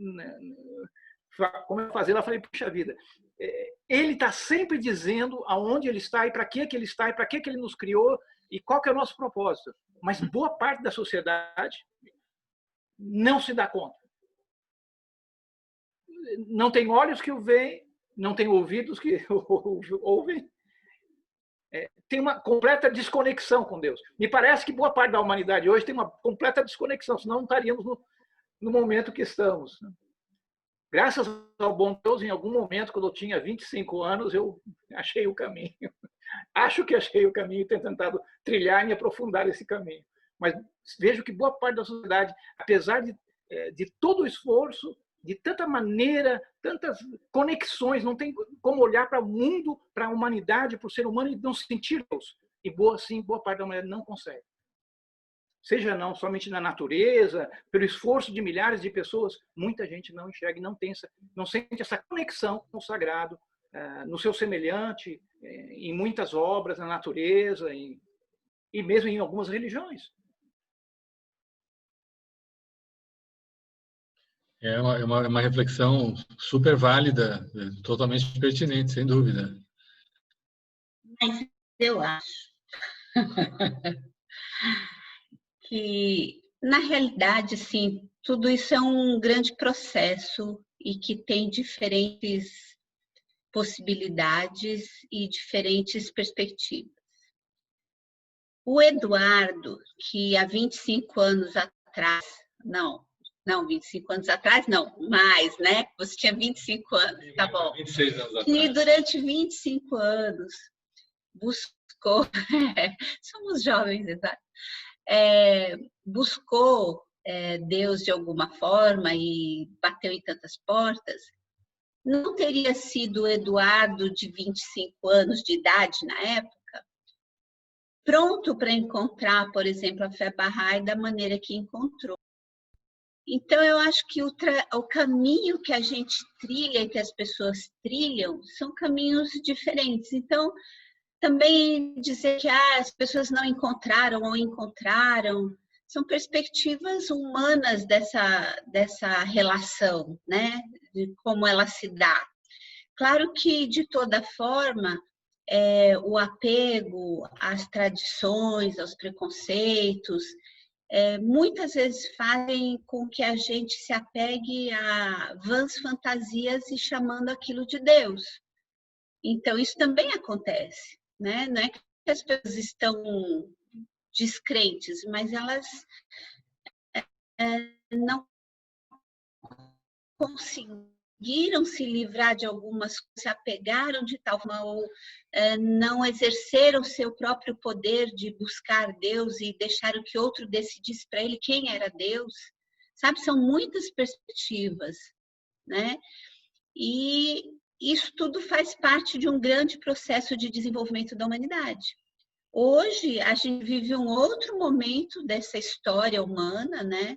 como eu fazia, eu falei, puxa vida, ele está sempre dizendo aonde ele está e para que ele está e para que ele nos criou e qual que é o nosso propósito. Mas boa parte da sociedade não se dá conta. Não tem olhos que o veem, não tem ouvidos que ouvem. Tem uma completa desconexão com Deus. Me parece que boa parte da humanidade hoje tem uma completa desconexão, senão não estaríamos no momento que estamos. Graças ao bom Deus, em algum momento, quando eu tinha 25 anos, eu achei o caminho. Acho que achei o caminho e tenho tentado trilhar e aprofundar esse caminho. Mas vejo que boa parte da sociedade, apesar de todo o esforço, de tanta maneira, tantas conexões, não tem como olhar para o mundo, para a humanidade, para o ser humano e não sentir Deus. E boa parte da humanidade não consegue. Seja não somente na natureza, pelo esforço de milhares de pessoas, muita gente não enxerga e não sente essa conexão com o sagrado, no seu semelhante, em muitas obras, na natureza, e mesmo em algumas religiões. É uma reflexão super válida, totalmente pertinente, sem dúvida. Mas eu acho que, na realidade, sim, tudo isso é um grande processo e que tem diferentes possibilidades e diferentes perspectivas. O Eduardo, que há 25 anos atrás, não, 25 anos atrás, não, mais, né? Você tinha 25 anos, tá bom. 26 anos atrás. Que durante 25 anos buscou, somos jovens, exato, buscou Deus de alguma forma e bateu em tantas portas, não teria sido o Eduardo de 25 anos de idade na época, pronto para encontrar, por exemplo, a fé Bahá'í da maneira que encontrou. Então, eu acho que o caminho que a gente trilha e que as pessoas trilham são caminhos diferentes. Então, também dizer que as pessoas não encontraram ou encontraram, são perspectivas humanas dessa relação, né? De como ela se dá. Claro que, de toda forma, o apego às tradições, aos preconceitos, muitas vezes fazem com que a gente se apegue a vãs fantasias e chamando aquilo de Deus. Então, isso também acontece, né? Não é que as pessoas estão descrentes, mas elas não conseguiram se livrar de algumas, se apegaram de tal forma ou não exerceram seu próprio poder de buscar Deus e deixaram que outro decidisse para ele quem era Deus. Sabe, são muitas perspectivas, né? E isso tudo faz parte de um grande processo de desenvolvimento da humanidade. Hoje, a gente vive um outro momento dessa história humana, né?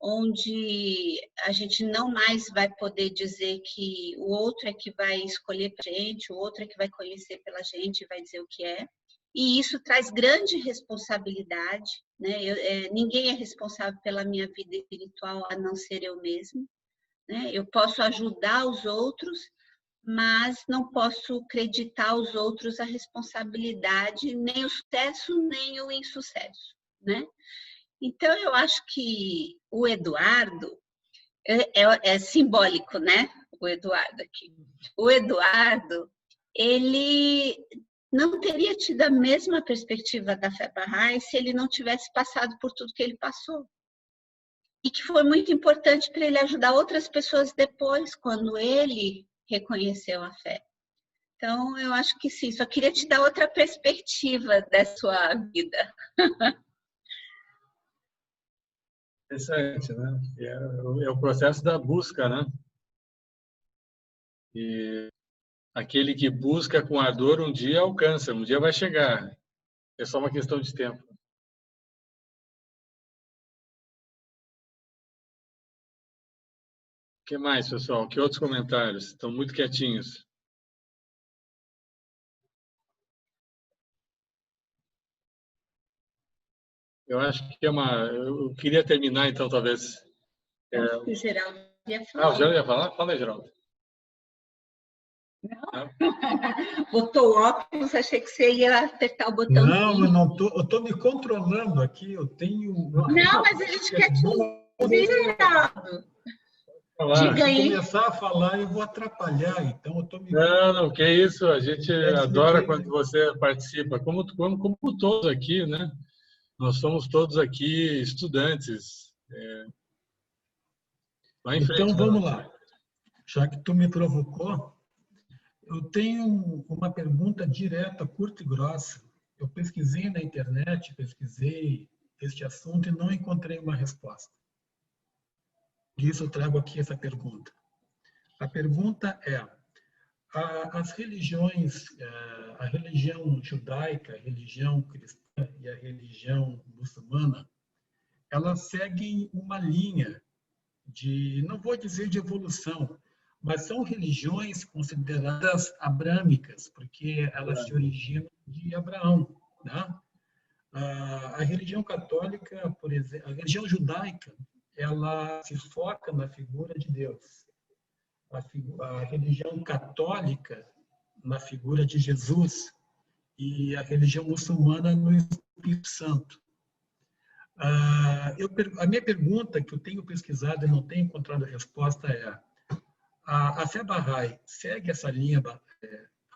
Onde a gente não mais vai poder dizer que o outro é que vai escolher para a gente, o outro é que vai conhecer pela gente e vai dizer o que é. E isso traz grande responsabilidade, né? Ninguém é responsável pela minha vida espiritual a não ser eu mesmo, né? Eu posso ajudar os outros, mas não posso acreditar aos outros a responsabilidade, nem o sucesso, nem o insucesso, né? Então, eu acho que o Eduardo, é simbólico, né? O Eduardo aqui. O Eduardo, ele não teria tido a mesma perspectiva da fé Bahá'í se ele não tivesse passado por tudo que ele passou. E que foi muito importante para ele ajudar outras pessoas depois, quando ele reconheceu a fé. Então, eu acho que sim, só queria te dar outra perspectiva da sua vida. Interessante, né? É o processo da busca, né? E aquele que busca com ardor um dia alcança, um dia vai chegar. É só uma questão de tempo. O que mais, pessoal? Que outros comentários? Estão muito quietinhos. Eu acho que eu queria terminar, então, talvez. Acho que o Geraldo ia falar. Ah, o Geraldo ia falar? Fala aí, Geraldo. Não? Botou o óculos, achei que você ia apertar o botão. Não, eu não tô. Eu estou me controlando aqui. Eu tenho. Não, mas a gente quer te ouvir, Geraldo. Se começar a falar, eu vou atrapalhar. Então, eu estou me. Não, que isso. A gente adora quando você participa. Como todos aqui, né? Nós somos todos aqui estudantes. Vai em frente, então, vamos lá. Já que tu me provocou, Eu tenho uma pergunta direta, curta e grossa. Eu pesquisei na internet, pesquisei este assunto e não encontrei uma resposta. Por isso eu trago aqui essa pergunta. A pergunta é: as religiões, a religião judaica, a religião cristã e a religião muçulmana, elas seguem uma linha de, não vou dizer de evolução, mas são religiões consideradas abrâmicas, porque elas se originam de Abraão, né? A religião católica, por exemplo, a religião judaica, ela se foca na figura de Deus. A religião católica na figura de Jesus e a religião muçulmana no Espírito Santo. A minha pergunta, que eu tenho pesquisado e não tenho encontrado resposta, é: a fé Bahá'í segue essa linha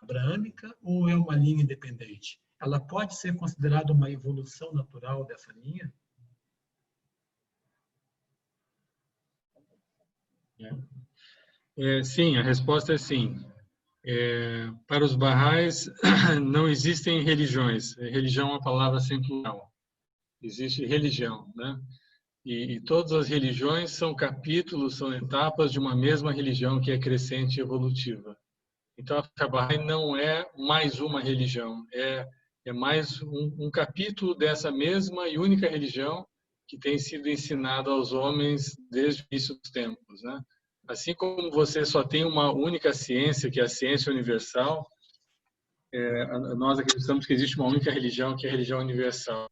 abraâmica ou é uma linha independente? Ela pode ser considerada uma evolução natural dessa linha? Sim, a resposta é sim. Para os Bahá'ís, não existem religiões. Religião é uma palavra sem plural. Existe religião, né? E todas as religiões são capítulos, são etapas de uma mesma religião que é crescente e evolutiva. Então, a fé Bahá'í não é mais uma religião, é mais um capítulo dessa mesma e única religião que tem sido ensinada aos homens desde o início dos tempos, né? Assim como você só tem uma única ciência, que é a ciência universal, nós acreditamos que existe uma única religião, que é a religião universal.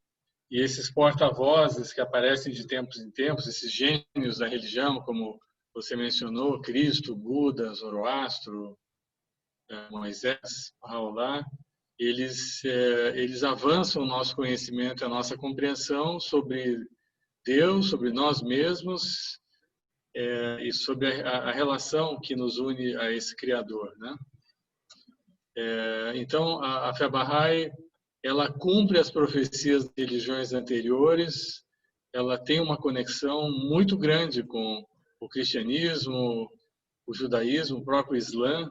E esses porta-vozes que aparecem de tempos em tempos, esses gênios da religião, como você mencionou, Cristo, Buda, Zoroastro, Moisés, Baha'u'lláh, eles avançam o nosso conhecimento, a nossa compreensão sobre Deus, sobre nós mesmos, e sobre a relação que nos une a esse Criador, né? Então, a fé Bahá'í, ela cumpre as profecias de religiões anteriores, ela tem uma conexão muito grande com o cristianismo, o judaísmo, o próprio Islã.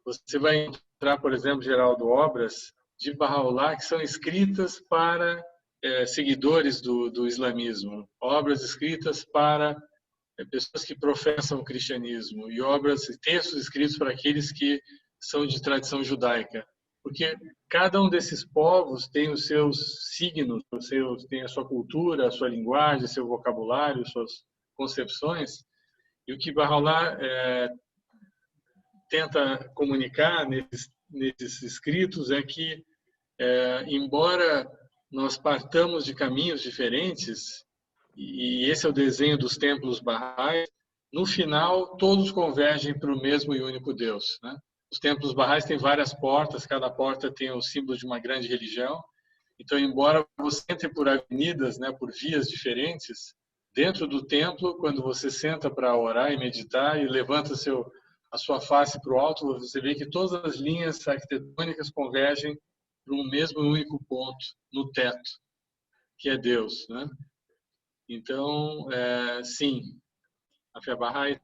Você vai encontrar, por exemplo, Geraldo, obras de Baha'u'lláh que são escritas para seguidores do islamismo, obras escritas para pessoas que professam o cristianismo e textos escritos para aqueles que são de tradição judaica, porque cada um desses povos tem os seus signos, tem a sua cultura, a sua linguagem, seu vocabulário, suas concepções, e o que Baha'u'lláh tenta comunicar nesses escritos é que, embora nós partamos de caminhos diferentes, e esse é o desenho dos templos Bahá'ís, no final todos convergem para o mesmo e único Deus, né? Os templos Bahá'ís têm várias portas, cada porta tem o símbolo de uma grande religião. Então, embora você entre por avenidas, né, por vias diferentes, dentro do templo, quando você senta para orar e meditar e levanta a sua face para o alto, você vê que todas as linhas arquitetônicas convergem para um mesmo e único ponto no teto, que é Deus, né? Então, sim, a fé Bahá'í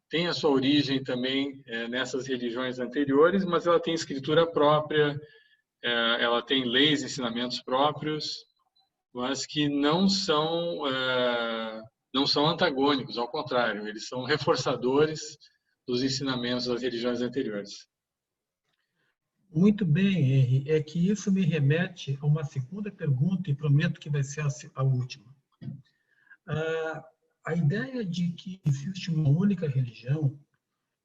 tem a sua origem também nessas religiões anteriores, mas ela tem escritura própria, ela tem leis e ensinamentos próprios, mas que não são antagônicos, ao contrário, eles são reforçadores dos ensinamentos das religiões anteriores. Muito bem, Henry. É que isso me remete a uma segunda pergunta, e prometo que vai ser a última. A ideia de que existe uma única religião,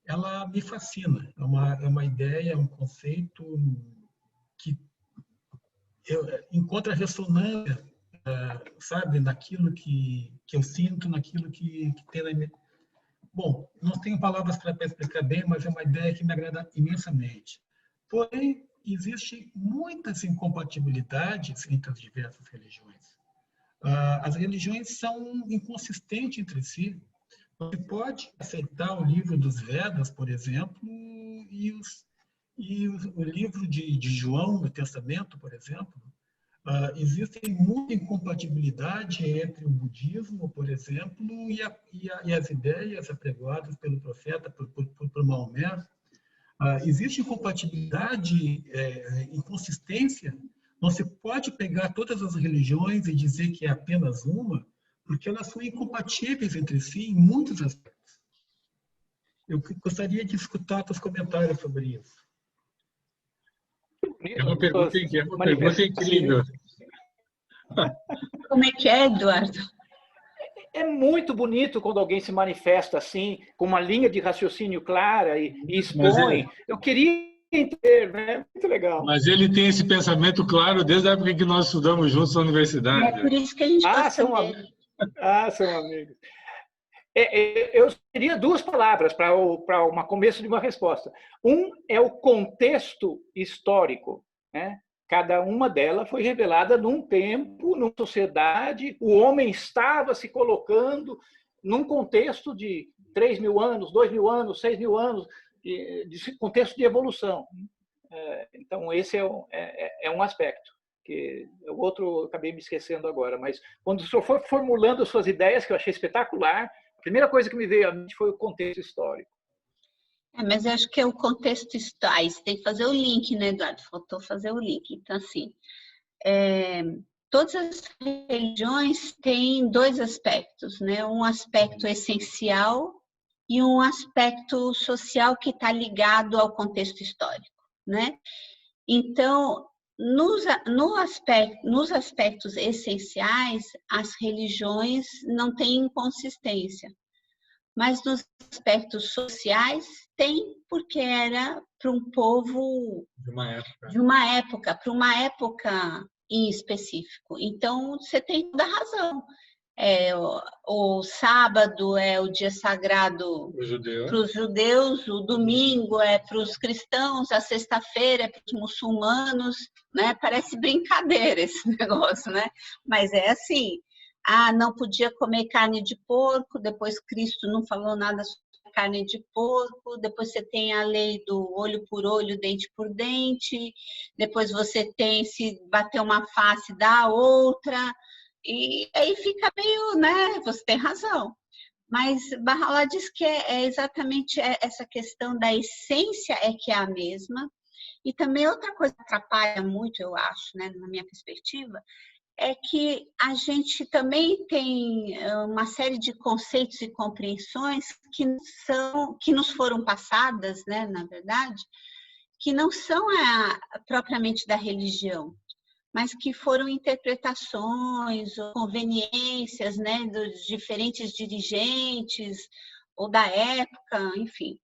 ela me fascina. É uma ideia, é um conceito que encontra ressonância, sabe, naquilo que eu sinto, naquilo que tem na minha... Bom, não tenho palavras para explicar bem, mas é uma ideia que me agrada imensamente. Porém, existem muitas incompatibilidades entre as diversas religiões. As religiões são inconsistentes entre si. Você pode aceitar o livro dos Vedas, por exemplo, e o livro de João, no Testamento, por exemplo. Existe muita incompatibilidade entre o budismo, por exemplo, e as ideias apregoadas pelo profeta, por Maomé. Existe incompatibilidade, inconsistência. Não se pode pegar todas as religiões e dizer que é apenas uma, porque elas são incompatíveis entre si em muitos aspectos. Eu gostaria de escutar seus comentários sobre isso. É uma pergunta incrível. Como é que é, Eduardo? É muito bonito quando alguém se manifesta assim, com uma linha de raciocínio clara e expõe. Eu queria entender, né? Muito legal. Mas ele tem esse pensamento claro desde a época que nós estudamos juntos na universidade. É por isso que a gente gosta dele. São amigos. Eu teria duas palavras para um começo de uma resposta. Um é o contexto histórico, né? Cada uma delas foi revelada num tempo, numa sociedade. O homem estava se colocando num contexto de 3.000 anos, 2.000 anos, 6.000 anos, de contexto de evolução. Então, esse é um aspecto. Que o outro eu acabei me esquecendo agora. Mas quando o senhor for formulando as suas ideias, que eu achei espetacular, a primeira coisa que me veio à mente foi o contexto histórico. Mas eu acho que é o contexto histórico. Você tem que fazer o link, né, Eduardo? Faltou fazer o link. Então, assim, todas as religiões têm dois aspectos, né? Um aspecto essencial e um aspecto social que está ligado ao contexto histórico, né? Então, nos aspectos essenciais, as religiões não têm inconsistência. Mas nos aspectos sociais tem, porque era para um povo de uma época, para uma época em específico. Então, você tem toda a razão. O sábado é o dia sagrado para os judeus, o domingo é para os cristãos, a sexta-feira é para os muçulmanos, né? Parece brincadeira esse negócio, né? Mas é assim. Não podia comer carne de porco, depois Cristo não falou nada sobre carne de porco, depois você tem a lei do olho por olho, dente por dente, depois você tem se bater uma face, dá a outra, e aí fica meio, né, você tem razão. Mas Baha'u'lláh diz que é exatamente essa questão da essência que é a mesma, e também outra coisa que atrapalha muito, eu acho, né, na minha perspectiva, é que a gente também tem uma série de conceitos e compreensões que nos foram passadas, né, na verdade, que não são propriamente da religião, mas que foram interpretações ou conveniências, né, dos diferentes dirigentes ou da época, enfim,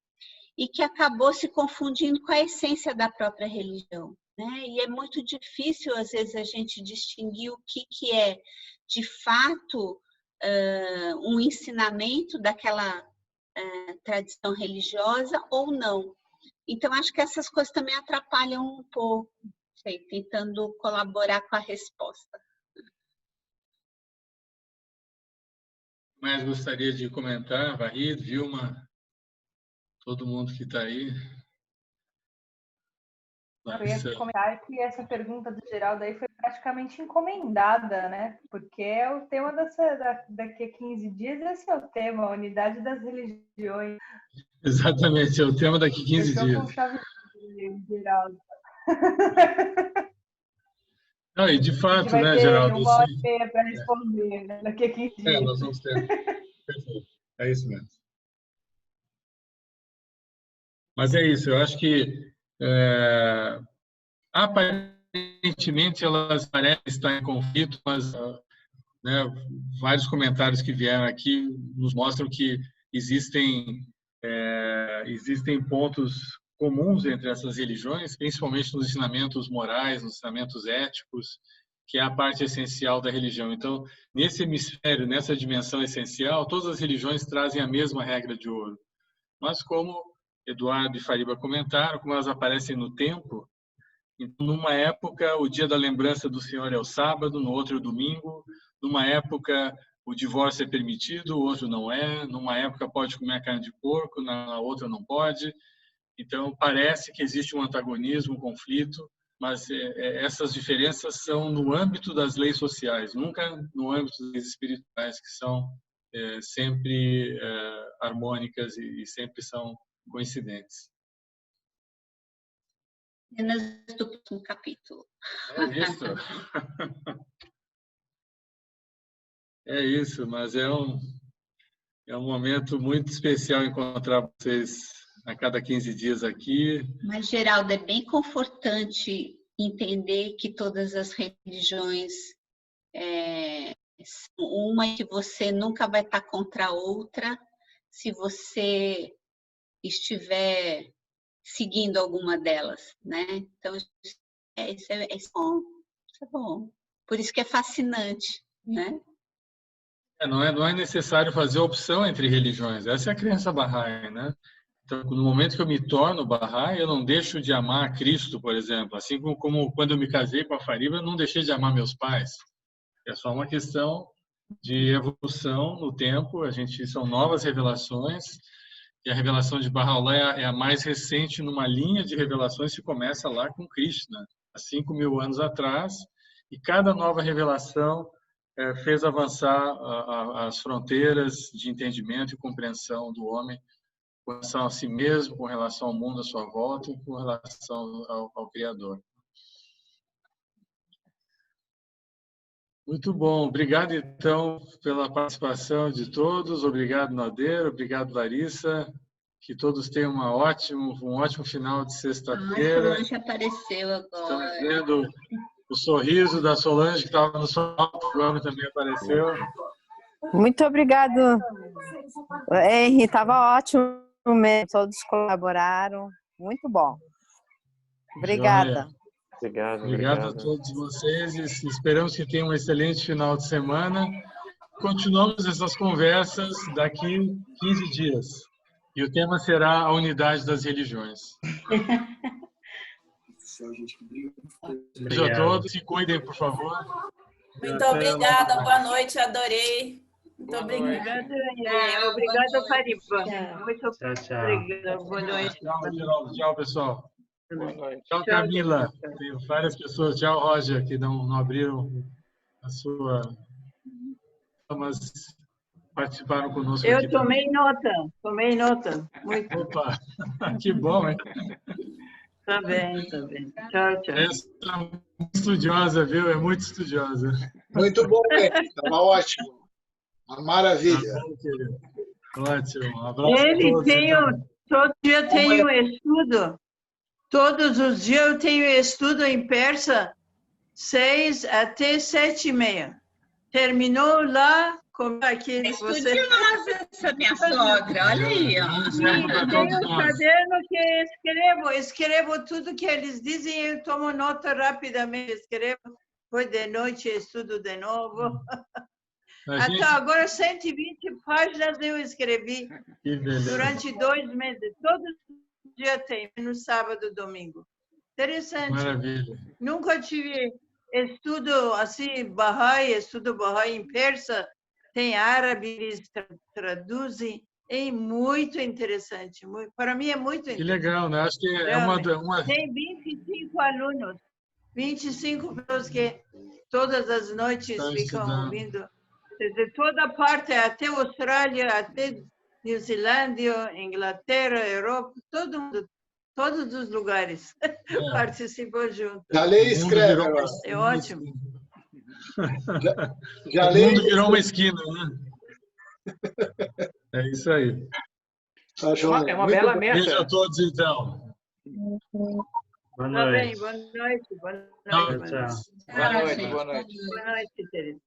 e que acabou se confundindo com a essência da própria religião. E é muito difícil, às vezes, a gente distinguir o que é, de fato, um ensinamento daquela tradição religiosa ou não. Então, acho que essas coisas também atrapalham um pouco, tentando colaborar com a resposta. Mas gostaria de comentar, Vahid, Vilma, todo mundo que está aí. Eu ia comentar que essa pergunta do Geraldo aí foi praticamente encomendada, né? Porque é o tema daqui a 15 dias, esse é o tema, a unidade das religiões. Exatamente, é o tema daqui a 15 dias. Com chave de Geraldo. Não, e de fato, né, Geraldo? Uma hora e meia para responder, né? Daqui a 15 dias. Nós vamos ter. Perfeito. É isso mesmo. Mas é isso, eu acho que aparentemente elas parecem estar em conflito, mas né, vários comentários que vieram aqui nos mostram que existem pontos comuns entre essas religiões, principalmente nos ensinamentos morais, nos ensinamentos éticos, que é a parte essencial da religião. Então, nesse hemisfério, nessa dimensão essencial, todas as religiões trazem a mesma regra de ouro. Mas como Eduardo e Fariba comentaram, como elas aparecem no tempo, então, numa época, o dia da lembrança do Senhor é o sábado, no outro é o domingo. Numa época, o divórcio é permitido, o outro não é. Numa época, pode comer carne de porco, na outra não pode. Então, parece que existe um antagonismo, um conflito, mas essas diferenças são no âmbito das leis sociais, nunca no âmbito das leis espirituais, que são sempre harmônicas e sempre são coincidentes. cenas do próximo capítulo. É isso. É isso, mas é um momento muito especial encontrar vocês a cada 15 dias aqui. Mas, Geraldo, é bem confortante entender que todas as religiões, uma que você nunca vai estar contra a outra, se você estiver seguindo alguma delas, né? Então, isso é bom, isso é bom. Por isso que é fascinante, né? Não é necessário fazer opção entre religiões. Essa é a crença Bahá'í, né? Então, no momento que eu me torno Bahá'í, eu não deixo de amar Cristo, por exemplo. Assim como quando eu me casei com a Fariba, eu não deixei de amar meus pais. É só uma questão de evolução no tempo. São novas revelações. E a revelação de Baha'u'lláh é a mais recente numa linha de revelações que começa lá com Krishna, há 5.000 anos atrás. E cada nova revelação fez avançar as fronteiras de entendimento e compreensão do homem com relação a si mesmo, com relação ao mundo à sua volta e com relação ao Criador. Muito bom. Obrigado, então, pela participação de todos. Obrigado, Nader. Obrigado, Larissa. Que todos tenham um ótimo final de sexta-feira. A Solange apareceu agora. Estamos vendo o sorriso da Solange, que estava no seu programa, também apareceu. Muito obrigado, Henry. Estava ótimo mesmo. Todos colaboraram. Muito bom. Obrigada. Obrigado a todos vocês. E esperamos que tenham um excelente final de semana. Continuamos essas conversas daqui 15 dias. E o tema será a unidade das religiões. Beijo a todos, se cuidem, por favor. Muito obrigada, boa noite, adorei. Muito obrigada. Obrigada, Fariba. Muito Tchau. obrigada. Boa noite. Tchau, pessoal. Boa noite. Tchau, Camila. Tem várias pessoas. Tchau, Roger, que não abriram a sua... Mas participaram conosco. Eu aqui tomei nota. Muito. Opa, que bom, hein? Tá bem. Tchau. Essa é muito estudiosa, viu? É muito estudiosa. Muito bom, estava ótimo. Uma maravilha. Ótimo. Um abraço a todos. Todo dia tenho estudo. Todos os dias eu tenho estudo em persa, 6 até 7:30. Terminou lá, como aqui você... Estudiosa, minha sogra, olha aí. Ó. Tenho um caderno que escrevo tudo que eles dizem, eu tomo nota rapidamente, escrevo, depois de noite estudo de novo. Até agora, 120 páginas eu escrevi durante 2 meses. Todos os dias tem, no sábado e domingo. Interessante. Maravilha. Nunca tive estudo assim, Bahá'í, estudo Bahá'í em persa, tem árabe, eles traduzem. É muito interessante. Para mim é muito interessante. Que legal, né? Acho que é uma... Tem 25 alunos, 25 pessoas que todas as noites ficam ouvindo. De toda parte, até Austrália, até Nova Zelândia, Inglaterra, Europa, todo mundo, todos os lugares participam junto. Já lê e escreve. É ótimo. Já o mundo virou uma esquina, né? É isso aí. É uma bela meta. Beijo a todos, então. Boa Tá bem, noite. boa noite. Tchau. Boa noite. Boa noite, Teresa.